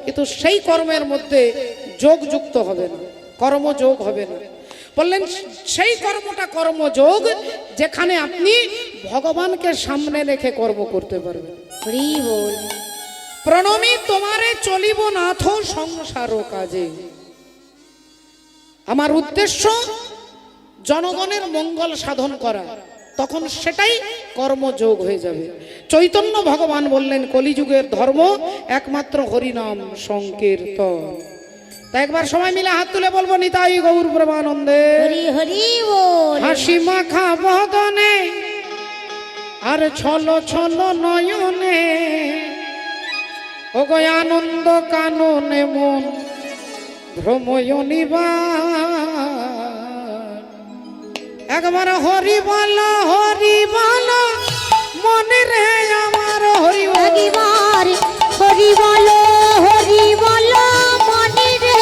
কিন্তু সেই কর্মের মধ্যে যোগ যুক্ত হবে না, কর্মযোগ হবে না। বললেন সেই কর্মটা কর্মযোগ, যেখানে আপনি ভগবানকে সামনে রেখে কর্ম করতে পারবেন। হরি বল। প্রণমি তোমারে চলিব নাথ সংসার কাজে। আমার উদ্দেশ্য জনগণের মঙ্গল সাধন করা, তখন সেটাই কর্মযোগ হয়ে যাবে। চৈতন্য ভগবান বললেন কলিযুগের ধর্ম একমাত্র হরিনাম সংকীর্তন। তা একবার সবাই মিলে হাত তুলে বলবো নিতাই গৌর প্রেমানন্দে। হরি হরি বল। হাসি মাখা বদনে আর ছল ছল নয়নে, ওগো আনন্দ কাননে মন ভ্রময়নিবা। একবার হরি বল মনে রে আমার, হরি একবার হরি বল মনে রে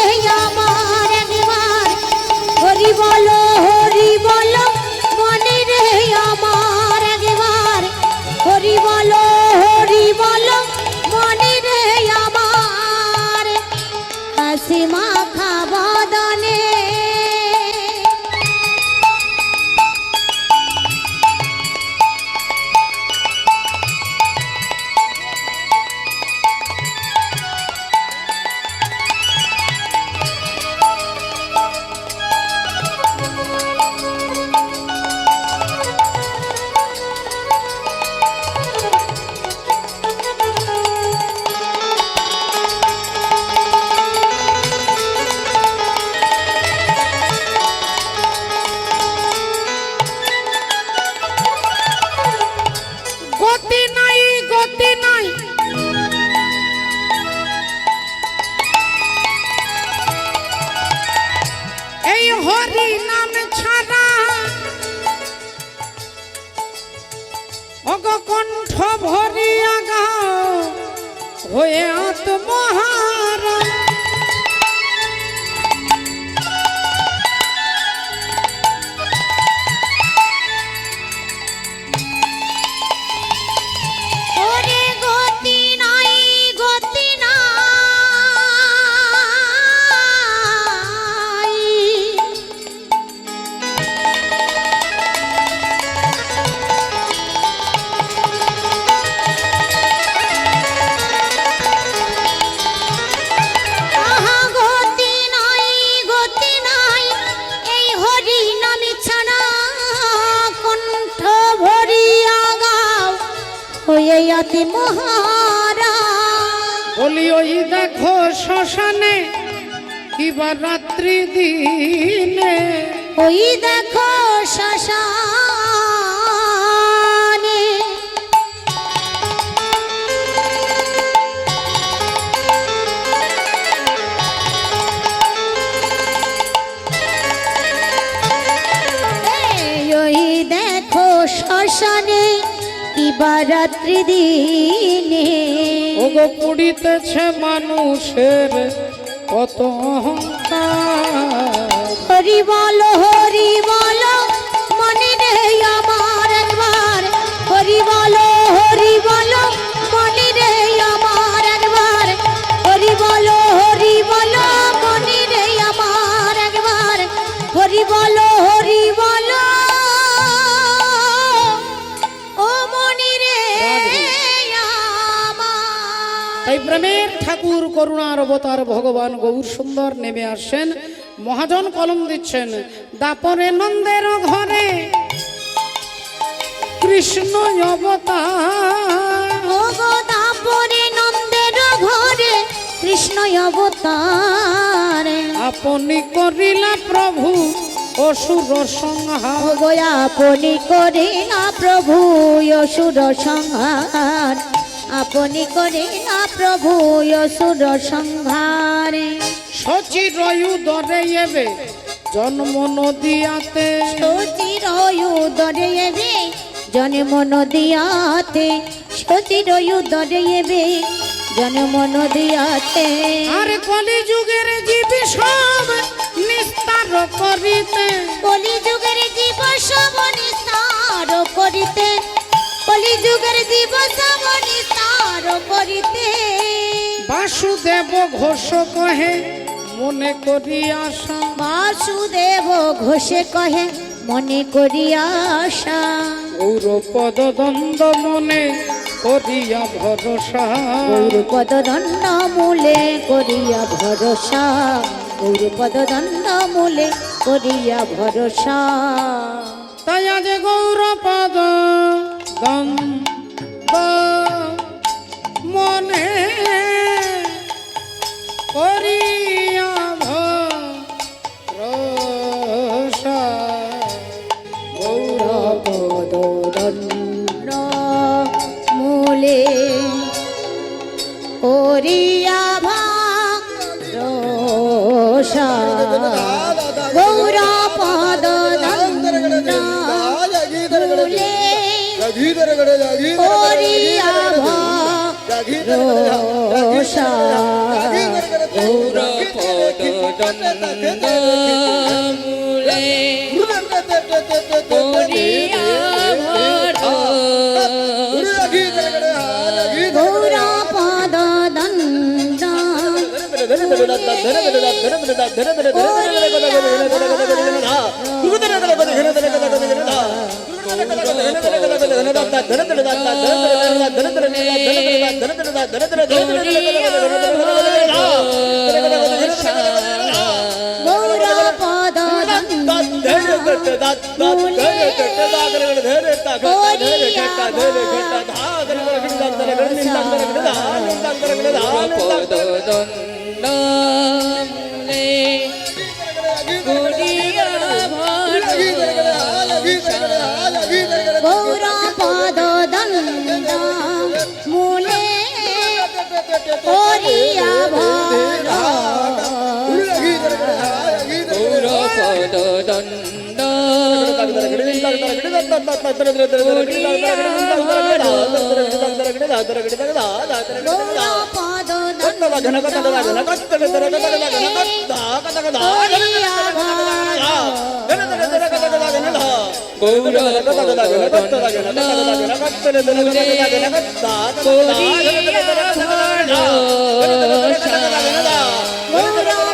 লইয়াতে মহারা বলি ওই দেখো শ্মশানে কিবা রাত্রি দিনে ওই দেখো শ্মশানে ওই দেখো শ্মশানে কিবা রাত্রি দিনে ওগো পুড়িতেছে মানুষের কত অহংকার হরি বলো মনে নেই আমার একবার হরি বলো মনে নেই আমার একবার হরি বলো মনে নেই আমার একবার হরি বলো ও মনি রে আমার। তাই প্রেমের ঠাকুর করুণার অবতার ভগবান গৌর সুন্দর নেমে আসেন মহাজন কলম দিচ্ছেন দাপরে নন্দের ঘরে কৃষ্ণ অবতার ও গো দাপরে নন্দের ঘরে কৃষ্ণ অবতার আপনি করিলা প্রভু অসুর সংহার ও গো আপনি করে না প্রভু অসুর সংহার আপনি করে না প্রভু অসুর সংহার সচির উদরে এবে জন্ম নদিয়াতে সচির উদরে এবে জন্ম নদিয়াতে সচির উদরে এবে জন্ম নদিয়াতে আর কলি যুগের জীব সব নিস্তার করিতে কলি যুগের জীব সব নিস্তার করিতে কলি যুগের জীব সব নিস্তার করিতে বাসুদেব ঘোষ কহে মনে করি আশা বাসুদেব ঘোষে কহে মনে করি আশা গৌর পদ দ্বন্দ্ব মনে করিয়া ভরসা গৌর পদদণ্ড মূলে করিয়া ভরসা গৌর পদদণ্ড মূলে করিয়া ভরসা তাই আজ গৌর পদ দ্বন্দ্ব মনে করিয়া ভরসা গৌর পদদণ্ড মূলে করিয়া ভরসা গৌর পদদণ্ড মূলে করিয়া ভরসা গৌর পদদণ্ড মূলে করিয়া ভরসা গৌর পদদণ্ড গৌর পদদণ্ড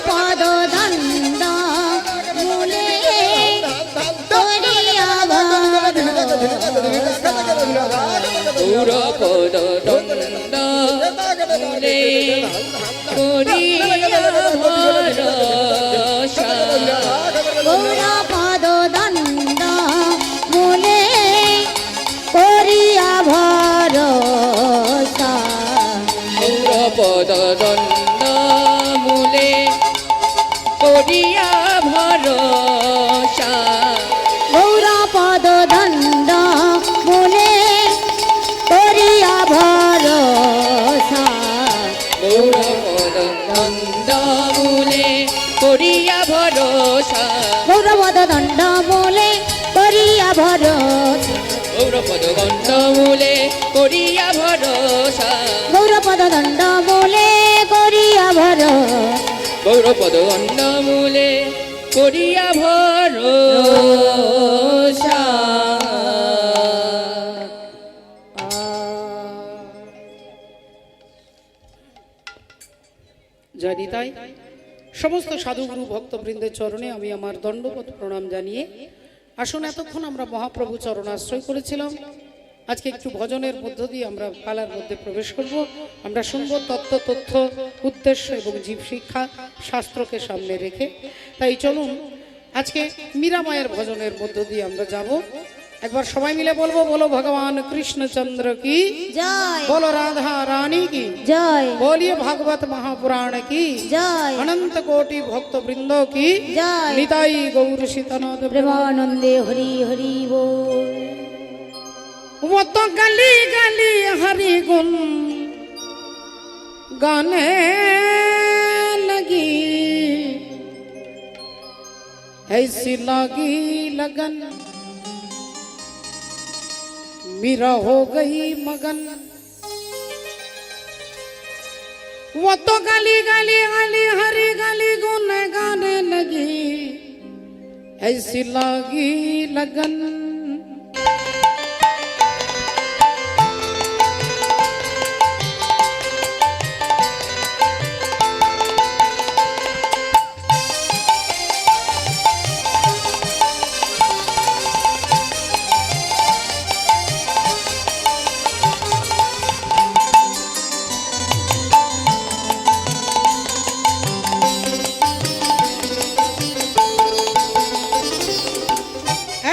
পদদণ্ড মূলে করিয়া ভরসা গৌর পদদণ্ড মূলে করিয়া ভরসা গৌর পদদণ্ড করিয়া ভরসা দণ্ড মূলে করিয়া ভরসা গৌরপদ দণ্ড মূলে করিয়া ভরসা গৌরপদ দণ্ড মূলে করিয়া ভরসা গৌরপদ দণ্ড মূলে করিয়া ভরসা জানি তাই সমস্ত সাধুগুরু ভক্তবৃন্দের চরণে আমি আমার দণ্ডবোধ প্রণাম জানিয়ে আসুন, এতক্ষণ আমরা মহাপ্রভু চরণাশ্রয় করেছিলাম। আজকে একটু ভজনের মধ্য দিয়ে আমরা পালার মধ্যে প্রবেশ করব। আমরা শুনবো তত্ত্ব, তথ্য, উদ্দেশ্য এবং জীব শিক্ষা শাস্ত্রকে সামনে রেখে। তাই চলুন আজকে মীরামায়ের ভজনের মধ্য দিয়ে আমরা যাব। একবার সবাই মিলে বলবো, বলো ভগবান কৃষ্ণচন্দ্র কি জয় बोलो राधा रानी की জয় बोलिए भागवत महापुराण की জয় अनंत कोटि भक्त वृंदों की জয় निताई गौर सीतानाथ প্রেমানন্দে হরি হরি बोल वो तो गली गली हरि गुण गाने लगी, ऐसी लगी लगन मीरा हो गई मगन। वो तो गली गली गली हरी गली गुन गाने लगी, ऐसी लगी लगन।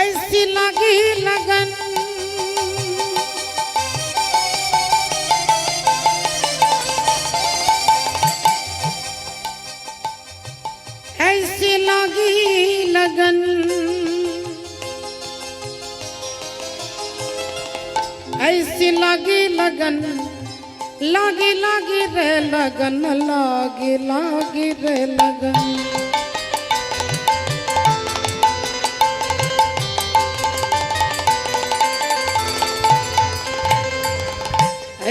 ऐसी लगी लगन ऐसी लगी लगन, ऐसी लगी लगन, लागी लागी रे लगन, लागी लागी रे लगन।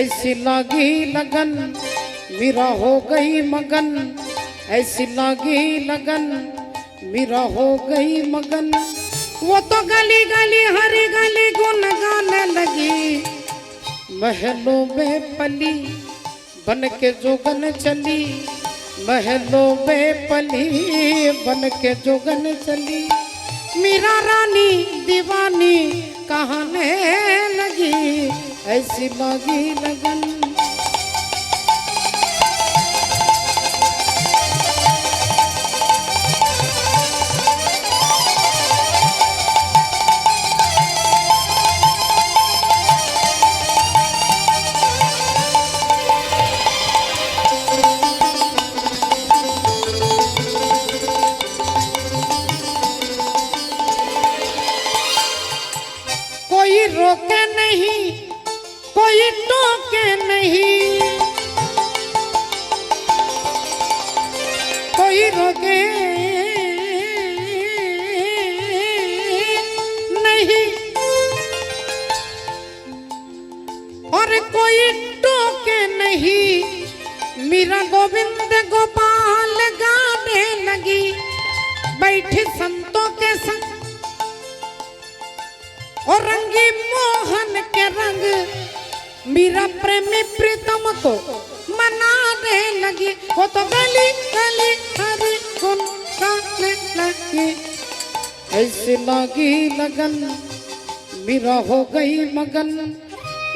ऐसी लगी लगन मीरा हो गई मगन, ऐसी लगी लगन मीरा हो गई मगन। वो तो गली गली हरी गली गुन गाने लगी, महलों में पली बन के जोगन चली, महलों में पली बन के जोगन चली। मीरा रानी दीवानी कहने लगी, ऐसी लगी लगन। कोई रोके नहीं, कोई टोके नहीं, कोई रोके नहीं और कोई टोके नहीं। मीरा गोविंद गोपाल गाने लगी, बैठी संतों के संग और रंगी मोहन के रंग। मीरा प्रेमी प्रीतम को मनाने लगी, वो तो गली गली हरी गुन गाने लगी, ऐसी लगी लगन मीरा हो गई मगन।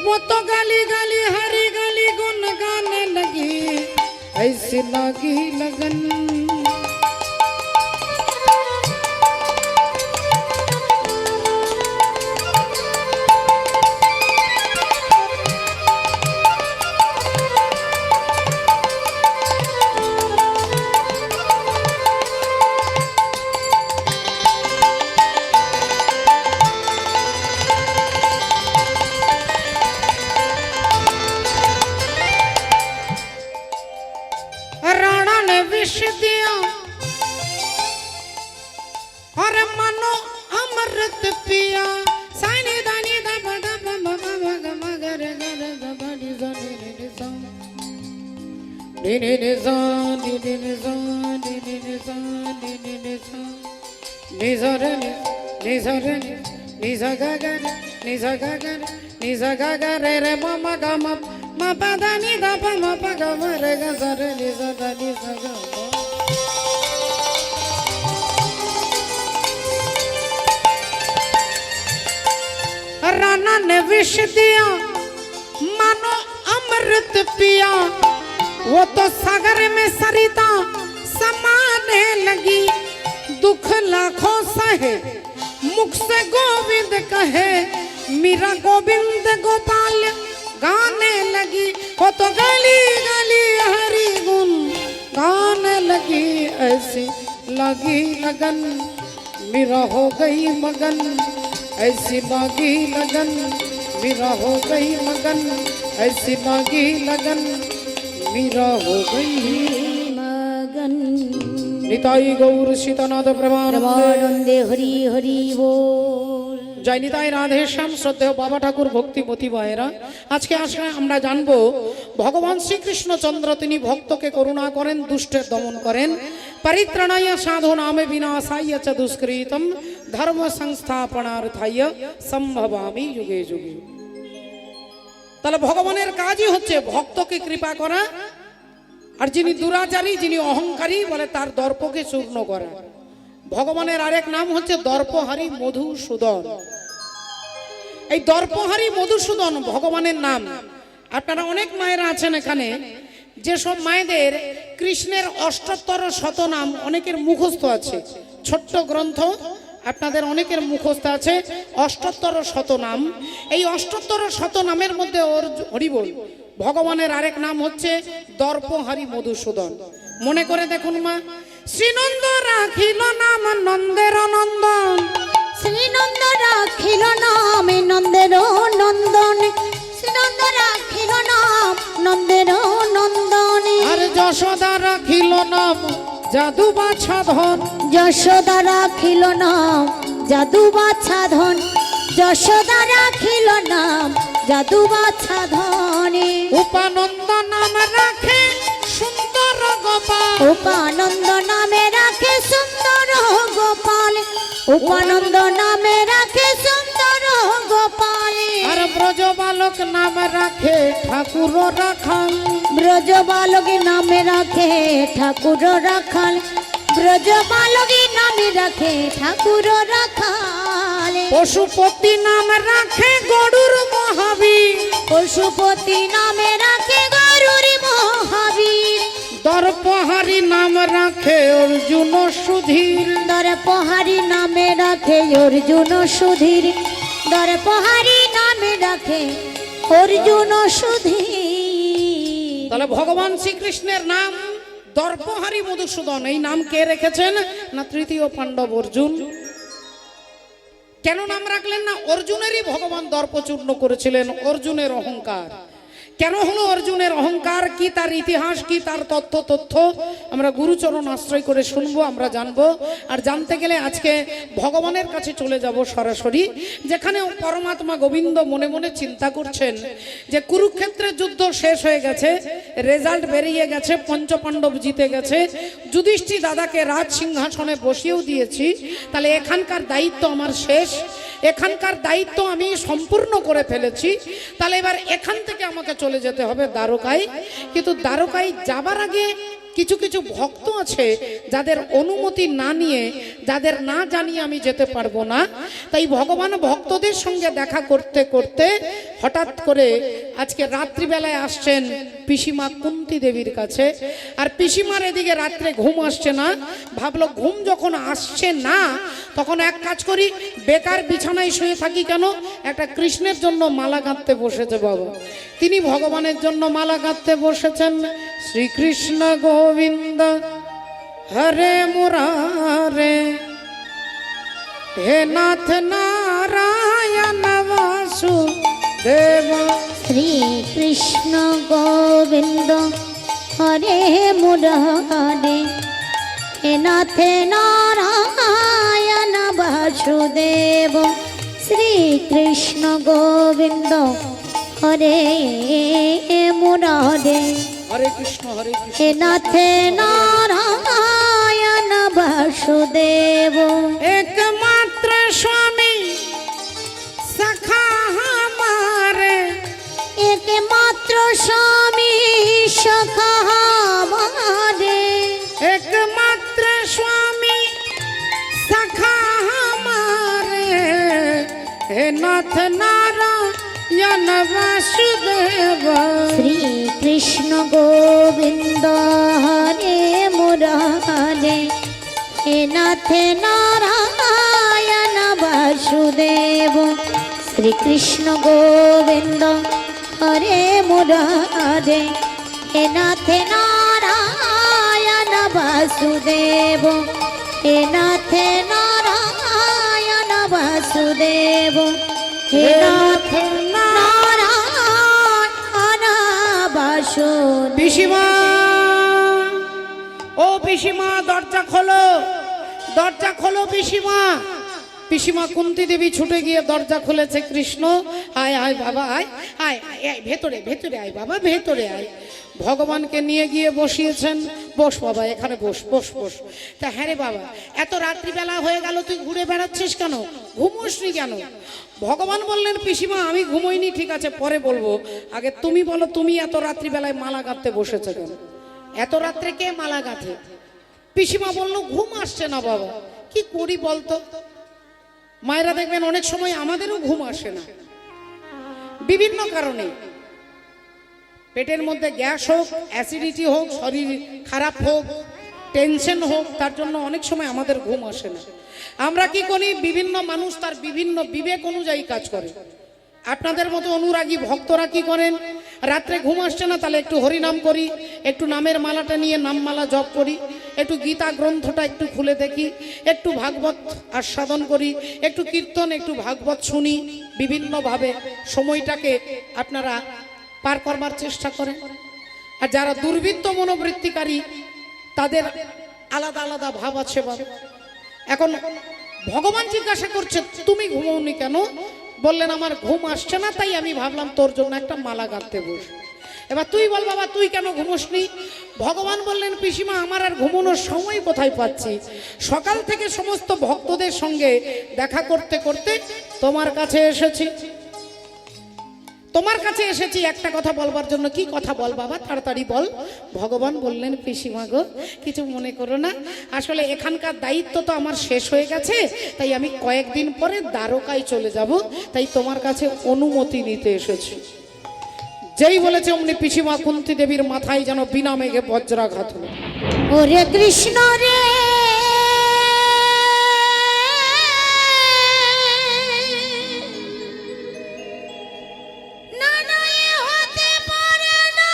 वो तो गली गली हरी गली गुन गाने लगी, ऐसी लगी लगन। राणा ने विष दिया अमृत पिया सानी दानी दा बदा बमा मगर गर गबड़ी जनी नि सा नि नि सा नि नि सा नि नि सा नि नि सा नि सा रे नि सा रे नि सा गा गा नि सा गा गा नि सा गा गा रे ममा गा ma pa da ni da pa ma pa ga ma re ga sa re ni sa da ni sa ga Rana ने विष दिया मानो अमृत पिया वो तो सागर में सरिता समाने लगी दुख लाखों सहे मुख से गोविंद कहे मेरा गोविंद गोपाल गाने लगी वो तो गली गली हरि गुण गाने लगी ऐसी लगी लगन मेरा हो गई मगन ऐसी लगी लगन मेरा हो गई मगन ऐसी लगी लगन मेरा हो गई मगन निताई गौर सीतानाथ परमानंदे हरि हरि बोल। জয় নিতাই রাধে শ্যাম শ্রদ্ধেয় বাবা ঠাকুর ভক্তিমতী মায়েরা, আজকে আসলে আমরা জানবো ভগবান শ্রীকৃষ্ণচন্দ্র তিনি ভক্তকে করুণা করেন, দুষ্টের দমন করেন। পরিত্রাণায় সাধনামে বিনাশায় চ দুষ্কৃতম ধর্ম সংস্থাপনার্থায় সম্ভবামি যুগে যুগে। তাহলে ভগবানের কাজই হচ্ছে ভক্তকে কৃপা করা, আর যিনি দুরাচারী যিনি অহংকারী বলে তার দর্পকে চূর্ণ করা। ভগবানের আরেক নাম হচ্ছে দর্পহারী মধুসূদন। এই দর্পহারী মধুসূদন ভগবানের নাম। আপনারা অনেক মায়েরা আছেন এখানে, যেসব মায়েদের কৃষ্ণের অষ্টোত্তর শতনাম অনেকের মুখস্থ আছে, ছোট্ট গ্রন্থ আপনাদের অনেকের মুখস্থ আছে অষ্টোত্তর শতনাম। এই অষ্টোত্তর শতনামের মধ্যে হরিবোল ভগবানের আরেক নাম হচ্ছে দর্পহারী মধুসূদন। মনে করে দেখুন মা, শ্রীনন্দ রাখিল নাম নন্দের নন্দন, শ্রীনন্দ রাখিল নাম নন্দের নন্দন, শ্রীনন্দ রাখিল নাম নন্দের নন্দন। আর যশোদা রাখিল নাম জাদু বাছা ধন, যশোদা রাখিল নাম জাদু বাছা ধন, যশোদা রাখিল নাম জাদু বাছা ধন। উপানন্দ নাম রাখে সুন্দর গোপাল, উপানন্দ নামে রাখে সুন্দর গোপাল, উপানন্দ নামে রাখে সুন্দর গোপাল। আর ব্রজ বালক নাম রাখে ঠাকুর রাখাল, ব্রজ বালক নামে রাখে ঠাকুর রাখাল, ব্রজ বালক নামে রাখে ঠাকুর রাখাল। পশুপতি নাম রাখে গরুর মহাবীর, পশুপতি নামে রাখে গরুর মহাবীর। দর্পহারী নাম রাখে অর্জুন সুধীর, দর্পহারী নামে রাখে অর্জুন সুধীর, দর্পহারী নামে রাখে অর্জুন সুধীর। তাহলে ভগবান শ্রীকৃষ্ণের নাম দর্পহারী মধুসূদন। এই নাম কে রেখেছেন না তৃতীয় পাণ্ডব অর্জুন। কেন নাম রাখলেন না অর্জুনেরই ভগবান দর্পচূর্ণ করেছিলেন। অর্জুনের অহংকার কেন হলো, অর্জুনের অহংকার কি, তার ইতিহাস কি, তার তথ্য আমরা গুরুচরণ আশ্রয় করে শুনবো, আমরা জানবো। আর জানতে গেলে আজকে ভগবানের কাছে চলে যাব সরাসরি, যেখানে পরমাত্মা গোবিন্দ মনে মনে চিন্তা করছেন যে কুরুক্ষেত্রের যুদ্ধ শেষ হয়ে গেছে, রেজাল্ট বেরিয়ে গেছে, পঞ্চপাণ্ডব জিতে গেছে, যুধিষ্ঠির দাদাকে রাজ সিংহাসনে বসিয়েও দিয়েছি, তাহলে এখানকার দায়িত্ব আমার শেষ, এখানকার দায়িত্ব আমি সম্পূর্ণ করে ফেলেছি। তাহলে এবার এখান থেকে আমাকে চলে যেতে হবে দ্বারকায়। কিন্তু দ্বারকায় যাবার আগে কিছু কিছু ভক্ত আছে যাদের অনুমতি না নিয়ে, যাদের না জানিয়ে আমি যেতে পারবো না। তাই ভগবান ভক্তদের সঙ্গে দেখা করতে করতে হঠাৎ করে আজকে রাত্রিবেলায় আসছেন পিসিমা কুন্তি দেবীর কাছে। আর পিসিমার এদিকে রাত্রে ঘুম আসছে না, ভাবলো ঘুম যখন আসছে না তখন এক কাজ করি, বেকার বিছানায় শুয়ে থাকি কেন, একটা কৃষ্ণের জন্য মালা গাঁথতে বসেছে বাবা। তিনি ভগবানের জন্য মালা গাঁথতে বসেছেন। শ্রীকৃষ্ণ গোবিন্দ হরে মুরারে, হে নাথ নারায়ণ বাসুদেব। শ্রীকৃষ্ণ গোবিন্দ হরে মুরারে, হে নাথ নারায়ণ বাসুদেব। বাসুদেব শ্রীকৃষ্ণ গোবিন্দ হরে মুরারে হরে কৃষ্ণ হরে কৃষ্ণ। হে নাথে নারায়ণ বাসুদেব একমাত্র স্বামী সখা हमारे, একমাত্র স্বামী সখা আমারে একমাত্র স্বামী সখা हमारे, হে নাথ নারায়ণ বাসুদেব। শ্রীকৃষ্ণ গোবিন্দ হরে মুরারে হে নাথে নারায়ণ বাসুদেব শ্রীকৃষ্ণ গোবিন্দ হরে মুরারে হে নাথে নারায়ণ বাসুদেব হে নাথে নারায়ণ বাসুদেব হে নাথ নারায়ণ বাসুদেব। পিসিমা, ও পিসিমা দরজা খোলো, দরজা খোলো পিসিমা। পিসিমা কুন্তি দেবী ছুটে গিয়ে দরজা খুলেছে। কৃষ্ণ আয় আয় বাবা আয় আয় আয় আয়, ভেতরে ভেতরে আয় বাবা, ভেতরে আয়। ভগবানকে নিয়ে গিয়ে বসিয়েছেন। বস বাবা, এখানে বস বস বস। তা হ্যাঁ রে বাবা, এত রাত্রিবেলা হয়ে গেল, তুই ঘুরে বেড়াচ্ছিস কেন? ঘুমোসনি কেন? ভগবান বললেন পিসিমা আমি ঘুমোইনি, ঠিক আছে পরে বলবো, আগে তুমি বলো, তুমি এত রাত্রিবেলায় মালা গাঁথতে বসেছো কেন? এত রাত্রে কে মালা গাঁথে? পিসিমা বলল ঘুম আসছে না বাবা, কি করি বলতো? মায়েরা দেখবেন অনেক সময় আমাদেরও ঘুম আসে না, বিভিন্ন কারণে। পেটের মধ্যে গ্যাস হোক, অ্যাসিডিটি হোক, শরীর খারাপ হোক, টেনশন হোক, তার জন্য অনেক সময় আমাদের ঘুম আসে না। আমরা কি করি, বিভিন্ন মানুষ তার বিভিন্ন বিবেক অনুযায়ী কাজ করে। আপনাদের মতো অনুরাগী ভক্তরা কি করেন, রাত্রে ঘুম আসছে না, তাহলে একটু হরিনাম করি, একটু নামের মালাটা নিয়ে নামমালা জপ করি, একটু গীতা গ্রন্থটা একটু খুলে দেখি, একটু ভাগবত আস্বাদন করি, একটু কীর্তন, একটু ভাগবত শুনি। বিভিন্নভাবে সময়টাকে আপনারা পার করবার চেষ্টা করেন। আর যারা দুর্বৃত্ত মনোবৃত্তিকারী, তাদের আলাদা আলাদা ভাব আছে বাবা। এখন ভগবান জিজ্ঞাসা করছে তুমি ঘুমোওনি কেন? বললেন আমার ঘুম আসছে না, তাই আমি ভাবলাম তোর জন্য একটা মালা গাঁথতে বস। এবার তুই বল বাবা, তুই কেন ঘুমোসনি? ভগবান বললেন পিসিমা আমার আর ঘুমানোর সময় কোথায় পাচ্ছি, সকাল থেকে সমস্ত ভক্তদের সঙ্গে দেখা করতে করতে তোমার কাছে এসেছি। তোমার কাছে এসেছি একটা কথা বলবার জন্য। কি কথা বল বাবা, তাড়াতাড়ি বল। ভগবান বললেন পিসিমা গো কিছু মনে করো না, আসলে এখানকার দায়িত্ব তো আমার শেষ হয়ে গেছে, তাই আমি কয়েকদিন পরে দ্বারকায় চলে যাব, তাই তোমার কাছে অনুমতি নিতে এসেছি। যেই বলেছে অমনি পিসিমা কুন্তি দেবীর মাথায় যেন বিনা মেঘে বজ্রাঘাত হলো। ওরে কৃষ্ণ রে না না এ হতে পারে না,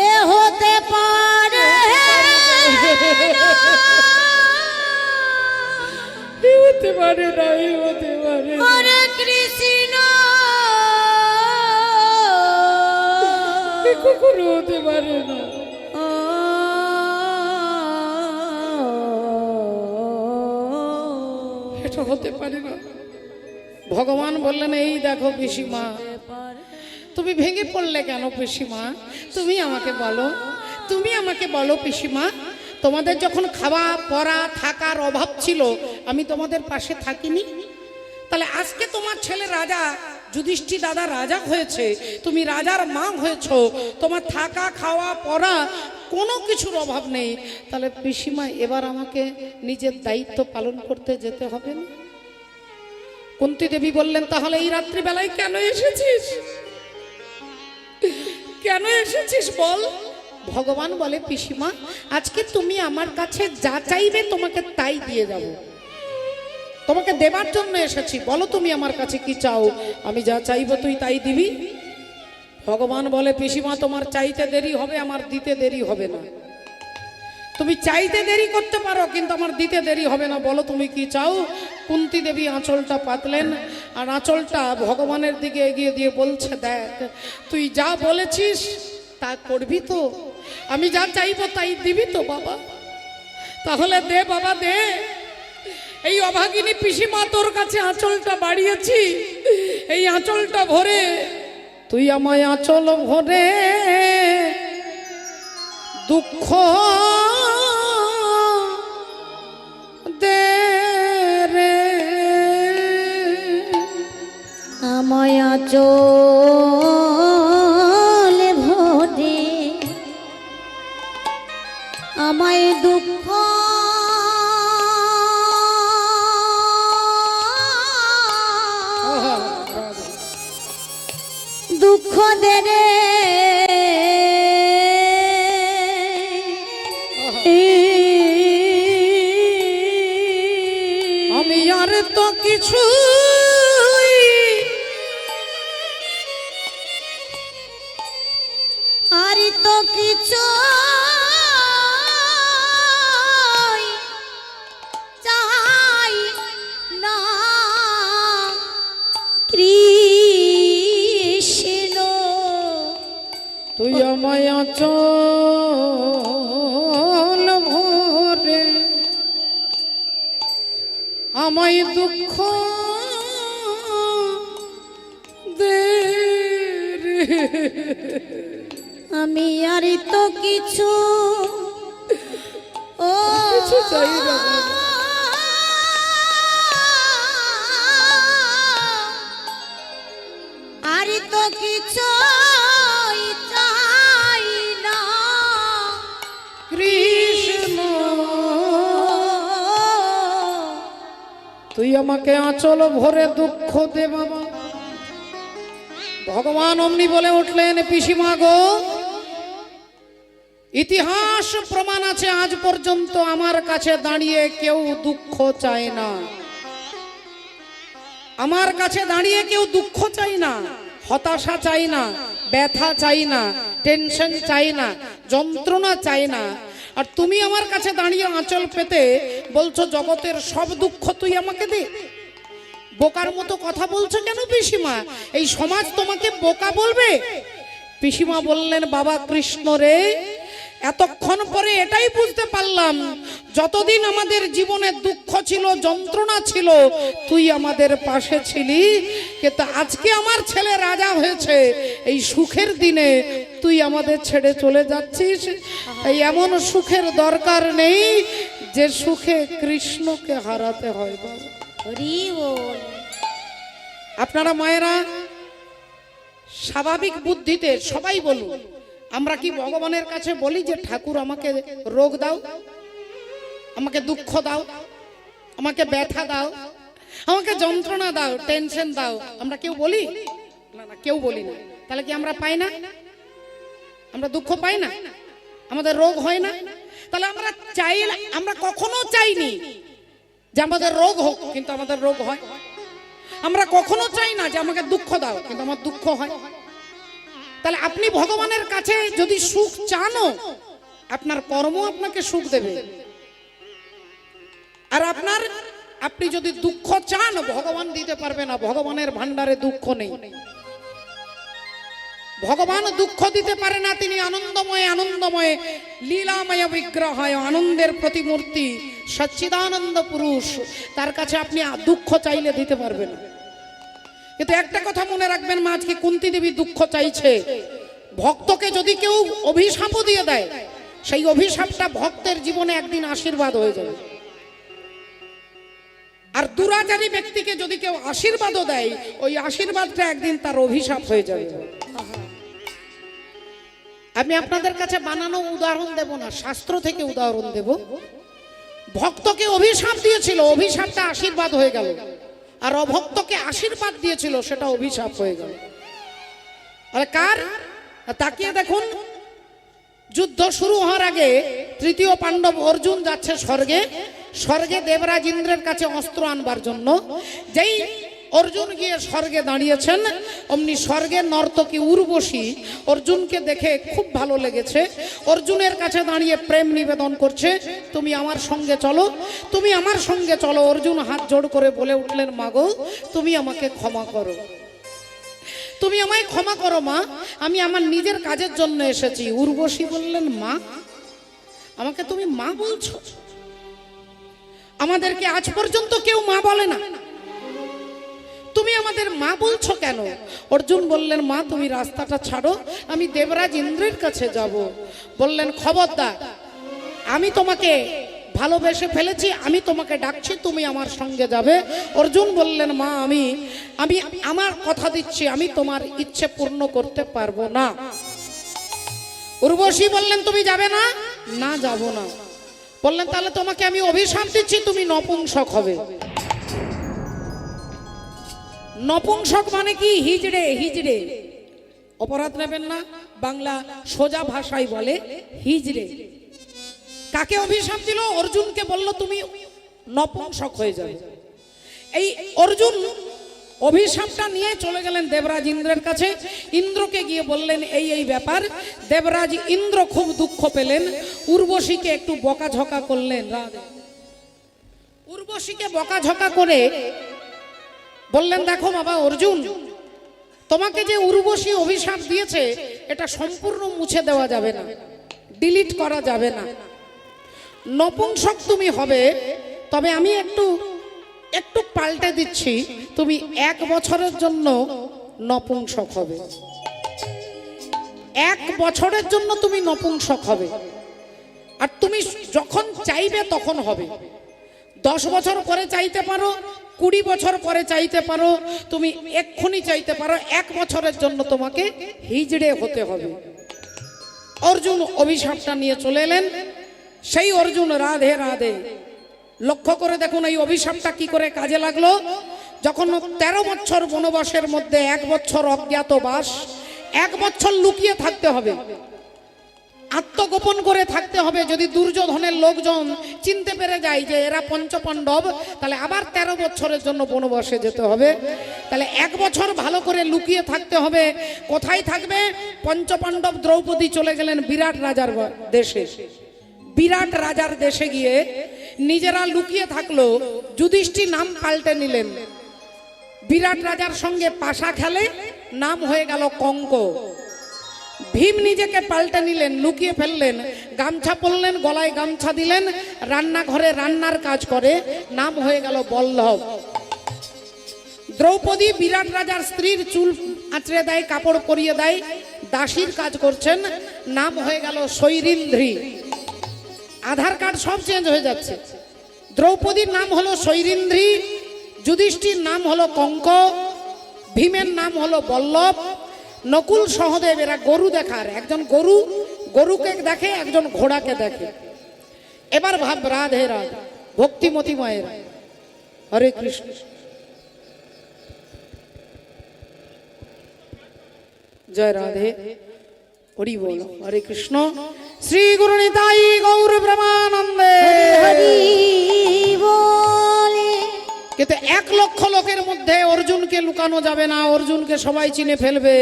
এ হতে পারে না, হতে পারে না, হতে পারে না। ওরে কৃষ্ণ কখনো হতে পারে না, এটা হতে পারে না। ভগবান বললেন এই দেখো পিসিমা, তুমি ভেঙে পড়লে কেন পিসিমা? তুমি আমাকে বলো, তুমি আমাকে বলো পিসিমা, তোমাদের যখন খাওয়া পরা থাকার অভাব ছিল আমি তোমাদের পাশে থাকিনি? তাহলে আজকে তোমার ছেলে রাজা যুধিষ্ঠির দাদা রাজা হয়েছে, তুমি রাজার মা হয়েছ, তোমার থাকা খাওয়া পরা কোনো কিছুর অভাব নেই, তাহলে পিসিমা এবার আমাকে নিজের দায়িত্ব পালন করতে যেতে হবে না? কুন্তি দেবী বললেন তাহলে এই রাত্রিবেলায় কেন এসেছিস, কেন এসেছিস বল? ভগবান বলে পিসিমা আজকে তুমি আমার কাছে যা চাইবে তোমাকে তাই দিয়ে যাব, তোমাকে দেবার জন্য এসেছি, বলো তুমি আমার কাছে কি চাও, আমি যা চাইবো তুই তাই দিবি। ভগবান বলে পিসিমা তোমার চাইতে দেরি হবে, আমার দিতে দেরি হবে না। তুমি চাইতে দেরি করতে পারো কিন্তু আমার দিতে দেরি হবে না, বলো তুমি কি চাও। কুন্তি দেবী আঁচলটা পাতলেন আর আঁচলটা ভগবানের দিকে এগিয়ে দিয়ে বলছে দেখ তুই যা বলেছিস তা করবি তো, আমি যা চাইবো তাই দিবি তো বাবা। তাহলে দে বাবা দে, এই অভাগিনী পিসিমা তোর কাছে আঁচলটা বাড়িয়েছি, এই আঁচলটা ভরে তুই আমায় আঁচল ভরে দুঃখ দে রে। আমায় আঁচল ভরে আমায় দুঃখ দুঃখ দে রে। আমি আর তো কিছু আর তো কিছু চাই না কৃষ্ণ। তুই আমায় আঁচল ভরে আমায় দুঃখ দে রে। আমি আর তো কিছু ও কিছু চাই না বাবা। আর তো কিছু চাই না কৃষ্ণ তুই আমাকে আঁচল ভরে দুঃখ দে বাবা। ভগবান অমনি বলে উঠলেন, পিসিমা গো, ইতিহাস প্রমাণ আছে আজ পর্যন্ত আমার কাছে দাঁড়িয়ে কেউ দুঃখ চায় না। আমার কাছে দাঁড়িয়ে কেউ দুঃখ চাই না, হতাশা চাই না, ব্যথা চাই না, টেনশন চাই না, যন্ত্রণা চাই না। আর তুমি আমার কাছে দাঁড়িয়ে আঁচল পেতে বলছো জগতের সব দুঃখ তুই আমাকে দে। বোকার মতো কথা বলছো কেন পিসিমা? এই সমাজ তোমাকে বোকা বলবে? পিসিমা বললেন, বাবা কৃষ্ণ রে, এতক্ষণ পরে এটাই বুঝতে পারলাম, যতদিন আমাদের জীবনে দুঃখ ছিল, যন্ত্রণা ছিল, তুই আমাদের পাশে ছিলি, কিন্তু আজকে আমার ছেলে রাজা হয়েছে, এই সুখের দিনে তুই আমাদের ছেড়ে চলে যাচ্ছিস। এই এমন সুখের দরকার নেই যে সুখে কৃষ্ণকে হারাতে হয় বাবা। হরি বল। আপনারা মায়েরা স্বাভাবিক বুদ্ধিতে সবাই বলুন, আমরা কি ভগবানের কাছে বলি যে ঠাকুর আমাকে রোগ দাও, আমাকে দুঃখ দাও, আমাকে ব্যথা দাও, আমাকে যন্ত্রণা দাও, টেনশন দাও? আমরা কেউ বলি না? না, কেউ বলি না। তাহলে কি আমরা পাই না? আমরা দুঃখ পাই না? আমাদের রোগ হয় না? তাহলে আমরা চাই, আমরা কখনো চাইনি যে আমাদের রোগ হোক, কিন্তু আমাদের রোগ হয়। আমরা কখনো চাই না যে আমাকে দুঃখ দাও, কিন্তু আমার দুঃখ হয়। তাহলে আপনি ভগবানের কাছে যদি সুখ চানও, আপনার কর্ম আপনাকে সুখ দেবে। আর আপনি যদি দুঃখ চান, ভগবান দিতে পারবে না। ভগবানের ভান্ডারে দুঃখ নেই। ভগবান দুঃখ দিতে পারে না। তিনি আনন্দময়, আনন্দময় লীলাময় বিগ্রহ, আনন্দের প্রতিমূর্তি, সচ্চিদানন্দ পুরুষ। তার কাছে আপনি দুঃখ চাইলে দিতে পারবেন না। কিন্তু একটা কথা মনে রাখবেন মা, আজকে কুন্তী দেবী দুঃখ চাইছে। ভক্তকে যদি কেউ অভিশাপও দিয়ে দেয়, সেই অভিশাপটা ভক্তের জীবনে একদিন আশীর্বাদ হয়ে যাবে। আর দুরাচারী ব্যক্তিকে যদি কেউ আশীর্বাদও দেয়, ওই আশীর্বাদটা একদিন তার অভিশাপ হয়ে যাবে। আমি আপনাদের কাছে বানানো উদাহরণ দেব না, শাস্ত্র থেকে উদাহরণ দেব। ভক্তকে অভিশাপ দিয়েছিল, অভিশাপটা আশীর্বাদ হয়ে গেল। আর অভক্তকে আশীর্বাদ দিয়েছিল, সেটা অভিশাপ হয়ে গেল। আরে কার? তাকিয়ে দেখুন, যুদ্ধ শুরু হওয়ার আগে তৃতীয় পাণ্ডব অর্জুন যাচ্ছে স্বর্গে। স্বর্গে দেবরাজ ইন্দ্রের কাছে অস্ত্র আনবার জন্য। যেই অর্জুন গিয়ে স্বর্গে দাঁড়িয়েছেন, অমনি স্বর্গের নর্তকী উর্বশী অর্জুনকে দেখে খুব ভালো লেগেছে। অর্জুনের কাছে দাঁড়িয়ে প্রেম নিবেদন করছে, তুমি আমার সঙ্গে চলো, তুমি আমার সঙ্গে চলো। অর্জুন হাত জোড় করে বলে উঠলেন, মাগো তুমি আমাকে ক্ষমা করো, তুমি আমায় ক্ষমা করো মা, আমি আমার নিজের কাজের জন্য এসেছি। উর্বশী বললেন, মা? আমাকে তুমি মা বলছো? আমাদেরকে আজ পর্যন্ত কেউ মা বলে না, তুমি আমাদের মা বলছো কেন? অর্জুন বললেন, মা তুমি রাস্তাটা ছাড়ো, আমি দেবরাজ ইন্দ্রের কাছে যাব। বললেন, খবরদার, আমি তোমাকে ভালোবেসে ফেলেছি, আমি তোমাকে ডাকছি, তুমি আমার সঙ্গে যাবে। অর্জুন বললেন, মা আমি আমার কথা দিচ্ছি, আমি তোমার ইচ্ছে পূর্ণ করতে পারবো না। উর্বশী বললেন, তুমি যাবে না? না, যাব না। বললেন, তাহলে তোমাকে আমি অভিশাপ দিচ্ছি, তুমি নপুংসক হবে। নপুংসক মানে কি? হিজড়ে। হিজড়ে অপরাধ নেবেন না, বাংলা সোজা ভাষায় বলে হিজড়ে। কাকে অভিশাপ দিল? অর্জুনকে বলল তুমি নপুংসক হয়ে যাবে। এই অর্জুন অভিশাপটা নিয়ে চলে গেলেন দেবরাজ ইন্দ্রের কাছে। ইন্দ্রকে গিয়ে বললেন এই ব্যাপার। দেবরাজ ইন্দ্র খুব দুঃখ পেলেন, উর্বশীকে একটু বকাঝকা করলেন। উর্বশীকে বকাঝকা করে বললেন, দেখো বাবা অর্জুন, তোমাকে যে উর্বশী অভিশাপ দিয়েছে এটা সম্পূর্ণ মুছে দেওয়া যাবে না, ডিলিট করা যাবে না। নপুংসক তুমি হবে, তবে আমি একটু পাল্টে দিচ্ছি, তুমি 1 বছরের জন্য নপুংসক হবে। 1 বছরের জন্য তুমি নপুংসক হবে, আর তুমি যখন চাইবে তখন হবে। 10 বছর পরে চাইতে পারো, 20 বছর পরে চাইতে পারো, তুমি এক্ষুনি চাইতে পারো। 1 বছরের জন্য তোমাকে হিজড়ে হতে হবে। অর্জুন অভিশাপটা নিয়ে চলে এলেন। সেই অর্জুন, রাধে রাধে, লক্ষ্য করে দেখুন এই অভিশাপটা কি করে কাজে লাগলো। যখন 13 বছর বনবাসের মধ্যে 1 বছর অজ্ঞাতবাস, 1 বছর লুকিয়ে থাকতে হবে, আত্মগোপন করে থাকতে হবে। যদি দুর্যোধনের লোকজন চিনতে পেরে যায় যে এরা পঞ্চপাণ্ডব, তাহলে আবার 13 বছরের জন্য বনবাসে যেতে হবে। তাহলে 1 বছর ভালো করে লুকিয়ে থাকতে হবে। কোথায় থাকবে? পঞ্চপাণ্ডব দ্রৌপদী চলে গেলেন বিরাট রাজার দেশে। বিরাট রাজার দেশে গিয়ে নিজেরা লুকিয়ে থাকলো। যুধিষ্ঠির নাম পাল্টে নিলেন, বিরাট রাজার সঙ্গে পাশা খেলে, নাম হয়ে গেল কঙ্ক। ভীম নিজেকে পাল্টে নিলেন, লুকিয়ে ফেললেন, গামছা পরলেন, গলায় গামছা দিলেন, রান্নাঘরে রান্নার কাজ করে, নাম হয়ে গেল বল্লভ। দ্রৌপদী বিরাট রাজার স্ত্রীর চুল আঁচড়ে দেয়, কাপড় পরিয়ে দেয়, দাসীর কাজ করছেন, নাম হয়ে গেল সৈরিন্দ্রী। আধার কার্ড সব চেঞ্জ হয়ে যাচ্ছে। দ্রৌপদীর নাম হলো সৈরিন্দ্রী, যুধিষ্ঠির নাম হলো কঙ্ক, ভীমের নাম হলো বল্লভ, নকুল সহদেব এরা গরু দেখার, একজন গরুকে দেখে, একজন ঘোড়াকে দেখে। এবার ভাব, রাধে রাধে, ভক্তিমতী মায়ের হরে কৃষ্ণ। জয় রাধে, হরি বল, হরে কৃষ্ণ। শ্রী গুরু নিতাই গৌর ব্রহ্মানন্দে হরি বলে। কিন্তু 1 লক্ষ লোকের মধ্যে অর্জুনকে লুকানো যাবে না। অর্জুনকে সবাই চিনে ফেলবে,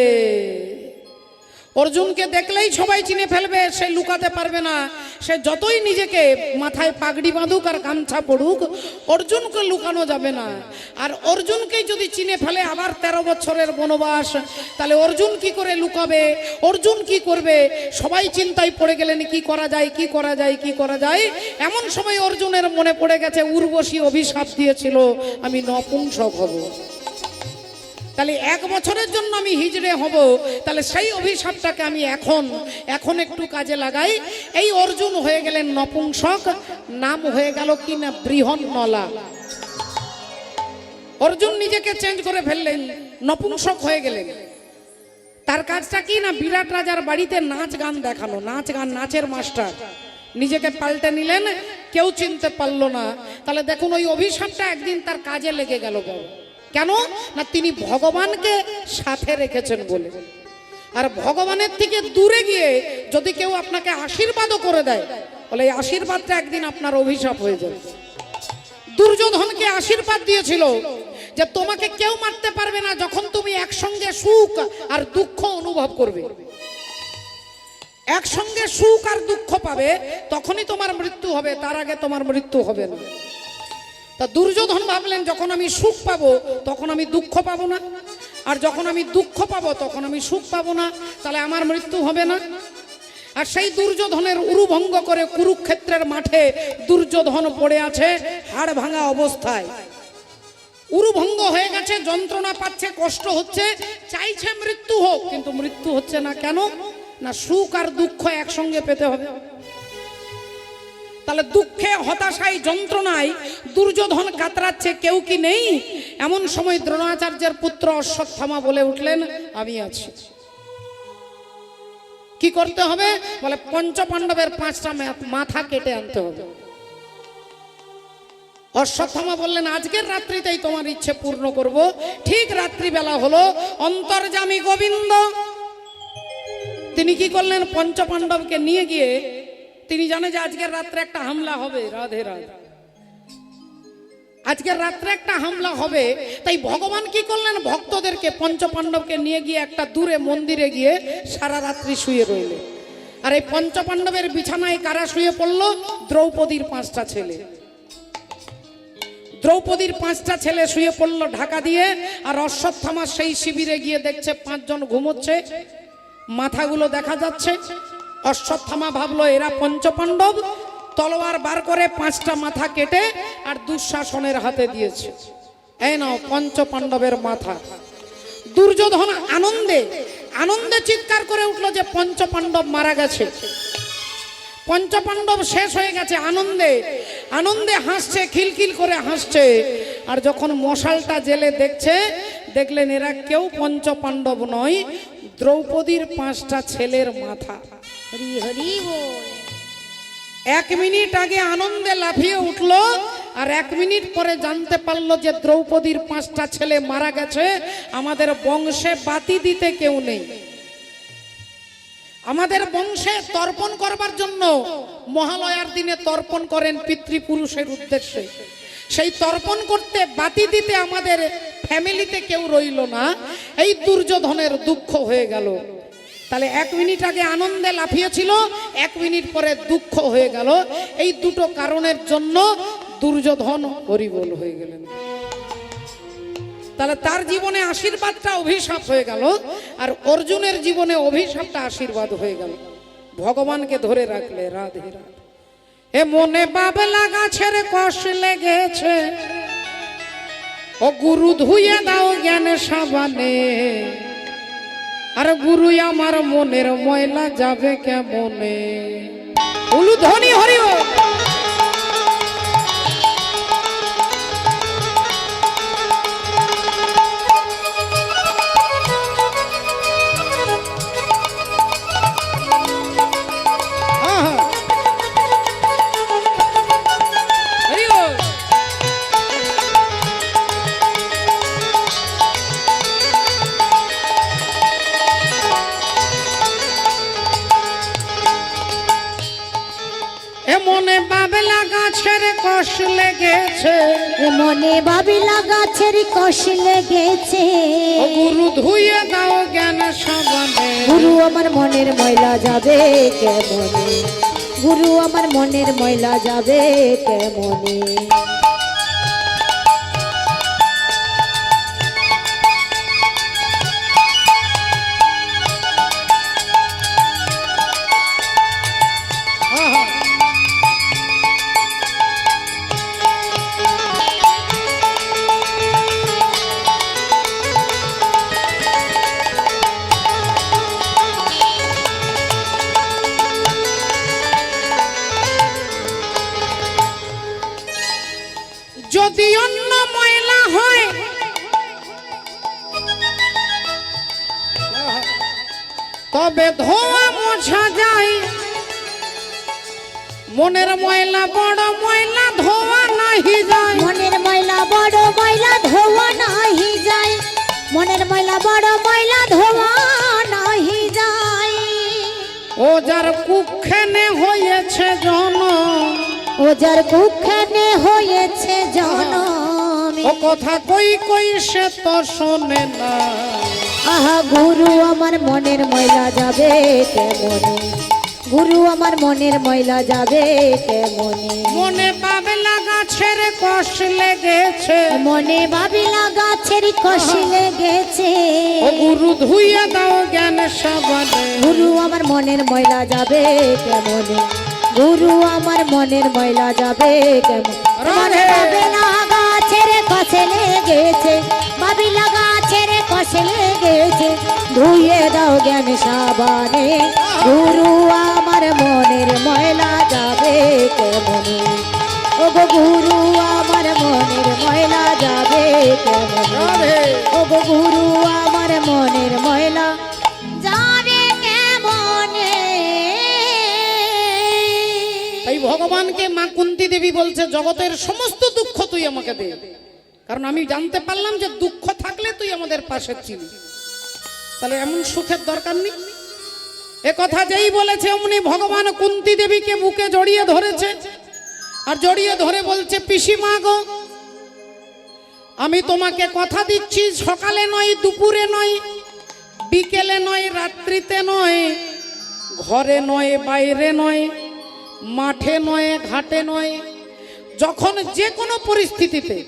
অর্জুনকে দেখলেই সবাই চিনে ফেলবে। সে লুকাতে পারবে না। সে যতই নিজেকে মাথায় পাগড়ি বাঁধুক আর গামছা পড়ুক, অর্জুনকে লুকানো যাবে না। আর অর্জুনকে যদি চিনে ফেলে আবার 13 বছরের বনবাস, তাহলে অর্জুন কি করে লুকাবে? অর্জুন কি করবে? সবাই চিন্তায় পড়ে গেলেন, কি করা যায়, কি করা যায়, কি করা যায়। এমন সময় অর্জুনের মনে পড়ে গেছে উর্বশী অভিশাপ দিয়েছিল আমি নপুংসক হব। তাহলে 1 বছরের জন্য আমি হিজড়ে হব, তাহলে সেই অভিশাপটাকে আমি এখন একটু কাজে লাগাই। এই অর্জুন হয়ে গেলেন নপুংসক, নাম হয়ে গেল কি না বৃহন্নলা। অর্জুন নিজেকে চেঞ্জ করে ফেললেন, নপুংসক হয়ে গেলেন। তার কাজটা কি না বিরাট রাজার বাড়িতে নাচ গান দেখানো, নাচের মাস্টার। নিজেকে পাল্টে নিলেন, কেউ চিনতে পারলো না। তাহলে দেখুন ওই অভিশাপটা একদিন তার কাজে লেগে গেল। কেন না তিনি ভগবানকে সাথে রেখেছেন বলে। আর ভগবানের থেকে দূরে গিয়ে যদি কেউ আপনাকে আশীর্বাদও করে দেয়, বলে এই আশীর্বাদটা একদিন আপনার অভিশাপ হয়ে যাবে। দুর্যোধনকে আশীর্বাদ দিয়েছিল যে তোমাকে কেউ মারতে পারবে না যখন তুমি একসঙ্গে সুখ আর দুঃখ অনুভব করবে। একসঙ্গে সুখ আর দুঃখ পাবে, তখনই তোমার মৃত্যু হবে, তার আগে তোমার মৃত্যু হবে না। তা দুর্যোধন ভাবলেন যখন আমি সুখ পাবো তখন আমি দুঃখ পাবো না, আর যখন আমি দুঃখ পাবো তখন আমি সুখ পাবো না, তাহলে আমার মৃত্যু হবে না। আর সেই দুর্যোধনের উরুভঙ্গ করে কুরুক্ষেত্রের মাঠে দুর্যোধন পড়ে আছে, হাড় ভাঙা অবস্থায়, উরুভঙ্গ হয়ে গেছে, যন্ত্রণা পাচ্ছে, কষ্ট হচ্ছে, চাইছে মৃত্যু হোক, কিন্তু মৃত্যু হচ্ছে না। কেন না? সুখ আর দুঃখ একসঙ্গে পেতে হবে। তাহলে দুঃখে, হতাশায়, যন্ত্রণায় দুর্যোধন কাতরাচ্ছে, কেউ কি নেই? এমন সময় দ্রোণাচার্যের পুত্র অশ্বত্থামা বলে উঠলেন, আমি আছি। কি করতে হবে? বলে পঞ্চপাণ্ডবের 5টা মাথা কেটে আনতে হবে। অশ্বত্থামা বললেন, আজকের রাত্রিতেই তোমার ইচ্ছে পূর্ণ করব। ঠিক রাত্রিবেলা হলো, অন্তর্যামী গোবিন্দ তিনি কি করলেন? পঞ্চপাণ্ডবকে নিয়ে গিয়ে, তিনি জানে যে আজকের রাত্রে একটা হামলা হবে। রাধে রাধে। আজকের রাত্রে একটা হামলা হবে, তাই ভগবান কি করলেন? ভক্তদেরকে, পঞ্চপাণ্ডবকে নিয়ে গিয়ে একটা দূরে মন্দিরে গিয়ে সারা রাত্রি শুয়ে রইলেন। আর এই পঞ্চপাণ্ডবের বিছানায় কারা শুয়ে পড়ল? দ্রৌপদীর 5টা ছেলে। দ্রৌপদীর 5টা ছেলে শুয়ে পড়ল ঢাকা দিয়ে। আর অশ্বত্থামা সেই শিবিরে গিয়ে দেখছে 5 জন ঘুমোচ্ছে, মাথাগুলো দেখা যাচ্ছে। অশ্বত্থামা ভাবলো এরা পঞ্চপাণ্ডব, তলোয়ার বার করে 5টা মাথা কেটে আর দুঃশাসনের হাতে দিয়েছে। এই নাও পঞ্চপাণ্ডবের মাথা। দুর্যোধন আনন্দে আনন্দে চিৎকার করে উঠলো যে পঞ্চপাণ্ডব মারা গেছে, পঞ্চপাণ্ডব শেষ হয়ে গেছে। আনন্দে আনন্দে হাসছে, খিলখিল করে হাসছে। আর যখন মশালটা জেলে দেখছে, দেখলেন এরা কেউ পঞ্চপাণ্ডব নয়, দ্রৌপদীর 5টা ছেলের মাথা। হরি হরি বল। 1 মিনিট আগে আনন্দে লাফিয়ে উঠলো, আর 1 মিনিট পরে জানতে পারলো যে দ্রৌপদীর 5টা ছেলে মারা গেছে। আমাদের বংশে বাতি দিতে কেউ নেই। আমাদের বংশে তর্পণ করবার জন্য মহালয়ার দিনে তর্পণ করেন পিতৃপুরুষের উদ্দেশ্যে। সেই তর্পণ করতে, বাতি দিতে আমাদের ফ্যামিলিতে কেউ রইল না। এই দুর্যোধনের দুঃখ হয়ে গেল। তাহলে 1 মিনিট আগে আনন্দে লাফিয়েছিল, 1 মিনিট পরে দুঃখ হয়ে গেল। এই দুটো কারণের জন্য দুর্যোধন হরিবোল হয়ে গেলেন। তাহলে তার জীবনে আশীর্বাদটা অভিশাপ হয়ে গেল, আর অর্জুনের জীবনে অভিশাপটা আশীর্বাদ হয়ে গেল। ভগবানকে ধরে রাখলে। রাধে রাধে। এ মনে বাবলা গাছের কষ লেগেছে, ও গুরু ধুয়ে দাও জ্ঞান সাবানে। আর গুরু আমার মনের ময়লা যাবে কেমনে। উলুধ্বনি হরি বল। মনে বাবলা গাছের কষ লেগেছে, মনে বাবিলা গাছের কষ লেগেছে। ও গুরু ধুয়ে দাও জ্ঞান সাবানে। গুরু আমার মনের ময়লা যাবে কেমনে, গুরু আমার মনের ময়লা যাবে কেমনে। যদি অন্য ময়লা হয়, তবে ধোয়া মোছা যায়। মনের ময়লা বড় ময়লা ধোয়া নাহি যায়। মনের ময়লা বড় ময়লা ধোয়া নাহি যায়। মনের ময়লা বড় ময়লা ধোয়া নাহি যায়। ও যার কুক্ষেনে হয়েছে জনম, ও যার কুক্ষেনে হয়েছে জনম। ও কথা কই কই সে তো শোনে না। আহা গুরু আমার মনের ময়লা যাবে কেমনে, গুরু আমার মনের ময়লা যাবে কেমনে। মনে বাবলা গাছের কষ লেগেছে, মনে বাবিলা গাছের কষ লেগেছে। ও গুরু ধুইয়া দাও জ্ঞান সাবানে। গুরু আমার মনের ময়লা যাবে কেমনে, গুরু আমার মনের ময়লা যাবে কেমন। রাধে জ্ঞান সাবানে গুরু আমার মনের ময়লা যাবে কেমনে ও গো গুরু আমার মনের ময়লা যাবে কেমনে ও গো গুরু আমার মনের ময়লা যাবে কেমনে। তাই ভগবানকে মা কুন্তী দেবী বলছে জগতের সমস্ত দুঃখ তুই আমাকে দে, কারণ আমি জানতে পারলাম যে দুঃখ থাকলে তুই আমাদের পাশে ছিলি, তাহলে এমন সুখের দরকার নেই। এ কথা যেই বলেছে অমনি ভগবান কুন্তী দেবীকে বুকে জড়িয়ে ধরেছে, আর জড়িয়ে ধরে বলছে পিসিমা গো, আমি তোমাকে কথা দিচ্ছি সকালে নয়, দুপুরে নয়, বিকেলে নয়, রাত্রিতে নয়, ঘরে নয়, বাইরে নয়, মাঠে নয়, ঘাটে নয়, যখন যে কোনো পরিস্থিতিতে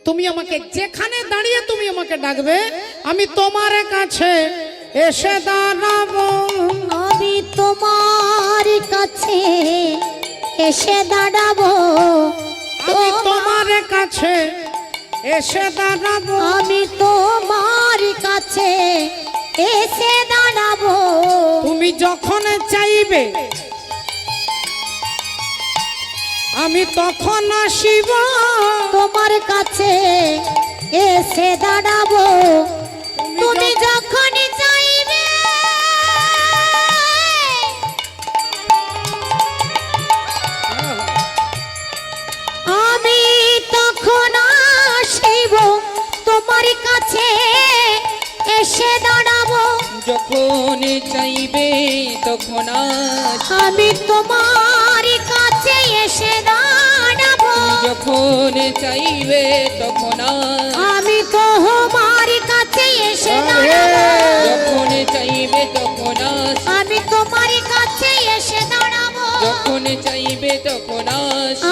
তুমি আমাকে যেখানে দাঁড়িয়ে তুমি আমাকে ডাকবে, আমি তোমার কাছে এসে দাঁড়াবো। আমি তোমার কাছে এসে দাঁড়াবো, আমি তোমার কাছে এসে দাঁড়াবো, আমি তোমার কাছে এসে দাঁড়াবো। তুমি যখন চাইবে আমি তখন আসিব, তোমার কাছে এসে দাঁড়াবো, তুমি যখন চাইবে আমি তখন আসিব, তোমার কাছে এসে দাঁড়াবো। যখন চাইবে তখন আমি তোমার কাছে এসে দাঁড়াবো, যখন চাইবে তখন আমি তোমার কাছে এসে দাঁড়াবো, যখন চাইবে তখন আমি তোমার কাছে এসে দাঁড়াবো, যখন চাইবে তখন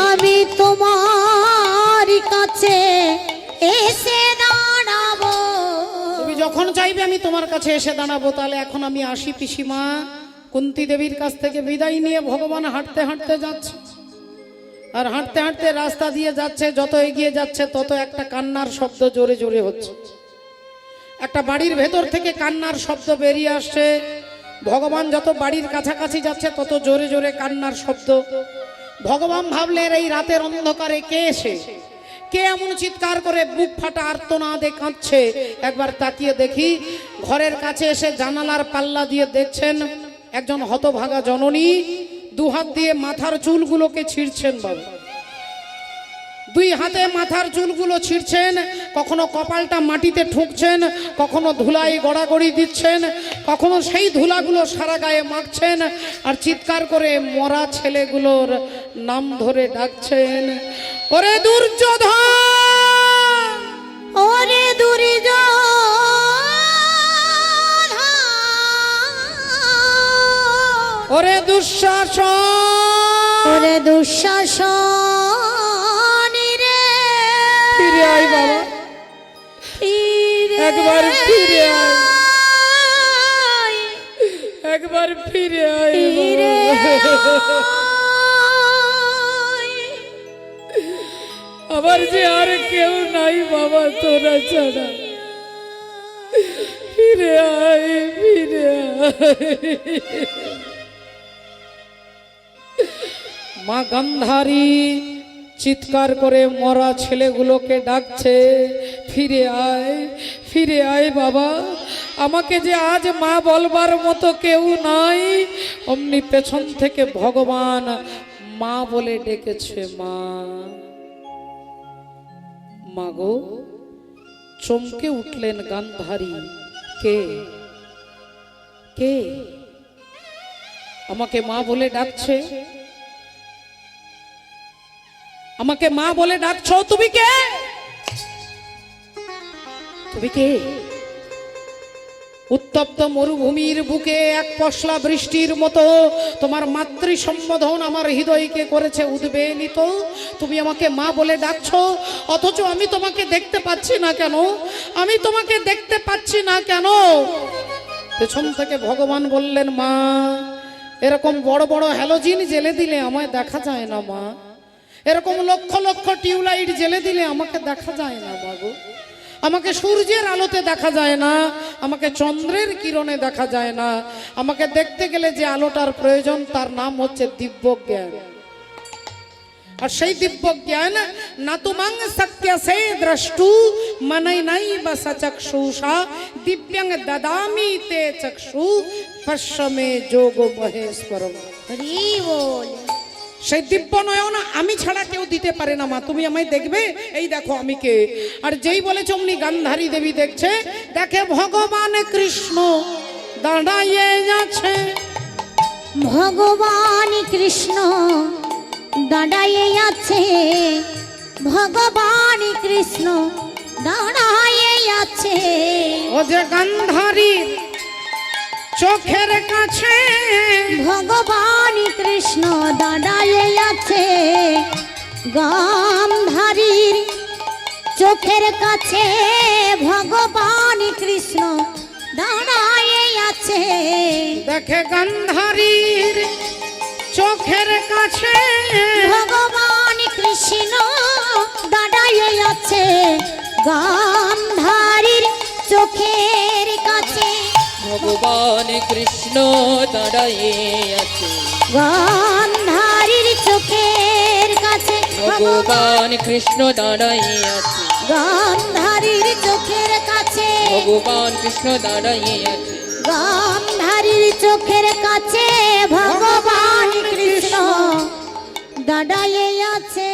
আমি তোমার কাছে এসে দাঁড়াবো। তুমি যখন চাইবে আমি তোমার কাছে এসে দাঁড়াবো। তাহলে এখন আমি আসি পিসিমা। কুন্তী দেবীর কাছ থেকে বিদায় নিয়ে ভগবান হাঁটতে হাঁটতে যাচ্ছে, আর হাঁটতে হাঁটতে রাস্তা দিয়ে যাচ্ছে, যত এগিয়ে যাচ্ছে তত একটা কান্নার শব্দ জোরে জোরে হচ্ছে। একটা বাড়ির ভেতর থেকে কান্নার শব্দ বেরিয়ে আসছে। ভগবান যত বাড়ির কাছাকাছি যাচ্ছে তত জোরে জোরে কান্নার শব্দ। ভগবান ভাবলেন এই রাতের অন্ধকারে কে এসে, কে এমন চিৎকার করে বুক ফাটা আর্তনাদে কাঁদছে। একবার তাকিয়ে দেখি, ঘরের কাছে এসে জানালার পাল্লা দিয়ে দেখছেন একজন হতভাগা জননী দুহাত দিয়ে মাথার চুলগুলোকে ছিঁড়ছেন। বাবা দুই হাতে মাথার চুলগুলো ছিঁড়ছেন, কখনো কপালটা মাটিতে ঠুকছেন, কখনো ধুলাই গড়াগড়ি দিচ্ছেন, কখনো সেই ধুলাগুলো সারা গায়ে মাখছেন, আর চিৎকার করে মরা ছেলেগুলোর নাম ধরে ডাকছেন, ওরে দুর্যোধন, ওরে দুর্যোধন, ওরে দুঃশাসন, ওরে দুঃশাসন রে, ফিরে আয় বাবা, ফিরে একবার ফিরে আয়, আয়, একবার ফিরে আয় ফিরে বাবা। আয়। আবার যে আর কেউ নাই বাবা তোরা ছাড়া, ফিরে আয়, ফিরে আয়। মা গান্ধারী চিৎকার করে মরা ছেলেগুলোকে ডাকছে, ফিরে আয়, ফিরে আয় বাবা, আমাকে যে আজ মা বলবার মতো কেউ নাই। অমনি পেছন থেকে ভগবান মা বলে ডেকেছে, মা, মাগো। চমকে উঠলেন গান্ধারী, কে কে আমাকে মা বলে ডাকছে, আমাকে মা বলে ডাকছো, তুমি কে, তুমি কে? উত্তপ্ত মরুভূমির বুকে এক পশলা বৃষ্টির মতো তোমার মাতৃ সম্বোধন আমার হৃদয়কে করেছে উদ্বেলিত। তুমি আমাকে মা বলে ডাকছো, অথচ আমি তোমাকে দেখতে পাচ্ছি না কেন, আমি তোমাকে দেখতে পাচ্ছি না কেন? পেছন থেকে ভগবান বললেন, মা, এরকম বড় বড় হ্যালোজিন জেলে দিলে আমায় দেখা যায় না মা, এরকম লক্ষ লক্ষ টিউবলাইট জেলে দিলে আমাকে দেখা যায় না মা গো। আমাকে সূর্যের আলোতে দেখা যায় না, আমাকে চন্দ্রের কিরণে দেখা যায় না। আমাকে দেখতে গেলে যে আলোটার প্রয়োজন তার নাম হচ্ছে দিব্য জ্ঞান। আর সেই দিব্য জ্ঞান না তুমাং সত্য সে দ্রষ্টু মনৈ নাই বসচক্ষুষা দিব্যাং দদামি তে চক্ষু পশ্যমে যোগ মহেশ্বরম। হরি বল। সেই দিব্য নয়ন আমি ছাড়া কেউ দিতে পারে না মা, তুমি আমায় দেখবে, এই দেখো আমি কে। আর যেই বলেছ অমনি গান্ধারী দেবী দেখছে, দেখে ভগবান কৃষ্ণ দাঁড়াইয়ে আছে। ভগবান কৃষ্ণ দাঁড়াইয়ে আছে, ভগবান কৃষ্ণ দাঁড়াইয়ে আছে। ও যে গান্ধারী চোখের কাছে ভগবান কৃষ্ণ দাঁড়াইয়ে আছে, গান্ধারীর চোখের কাছে ভগবান কৃষ্ণ দাঁড়াইয়ে আছে। দেখে গান্ধারীর চোখের কাছে ভগবান কৃষ্ণ দাঁড়াইয়ে আছে, গান্ধারীর চোখের কাছে ভগবান কৃষ্ণ দাঁড়াইয়ে আছে। গান্ধারীর চোখের কাছে ভগবান কৃষ্ণ দাঁড়াইয়ে আছে। গান্ধারীর চোখের কাছে ভগবান কৃষ্ণ দাঁড়াইয়ে আছে। গান্ধারীর চোখের কাছে ভগবান কৃষ্ণ দাঁড়াইয়ে আছে।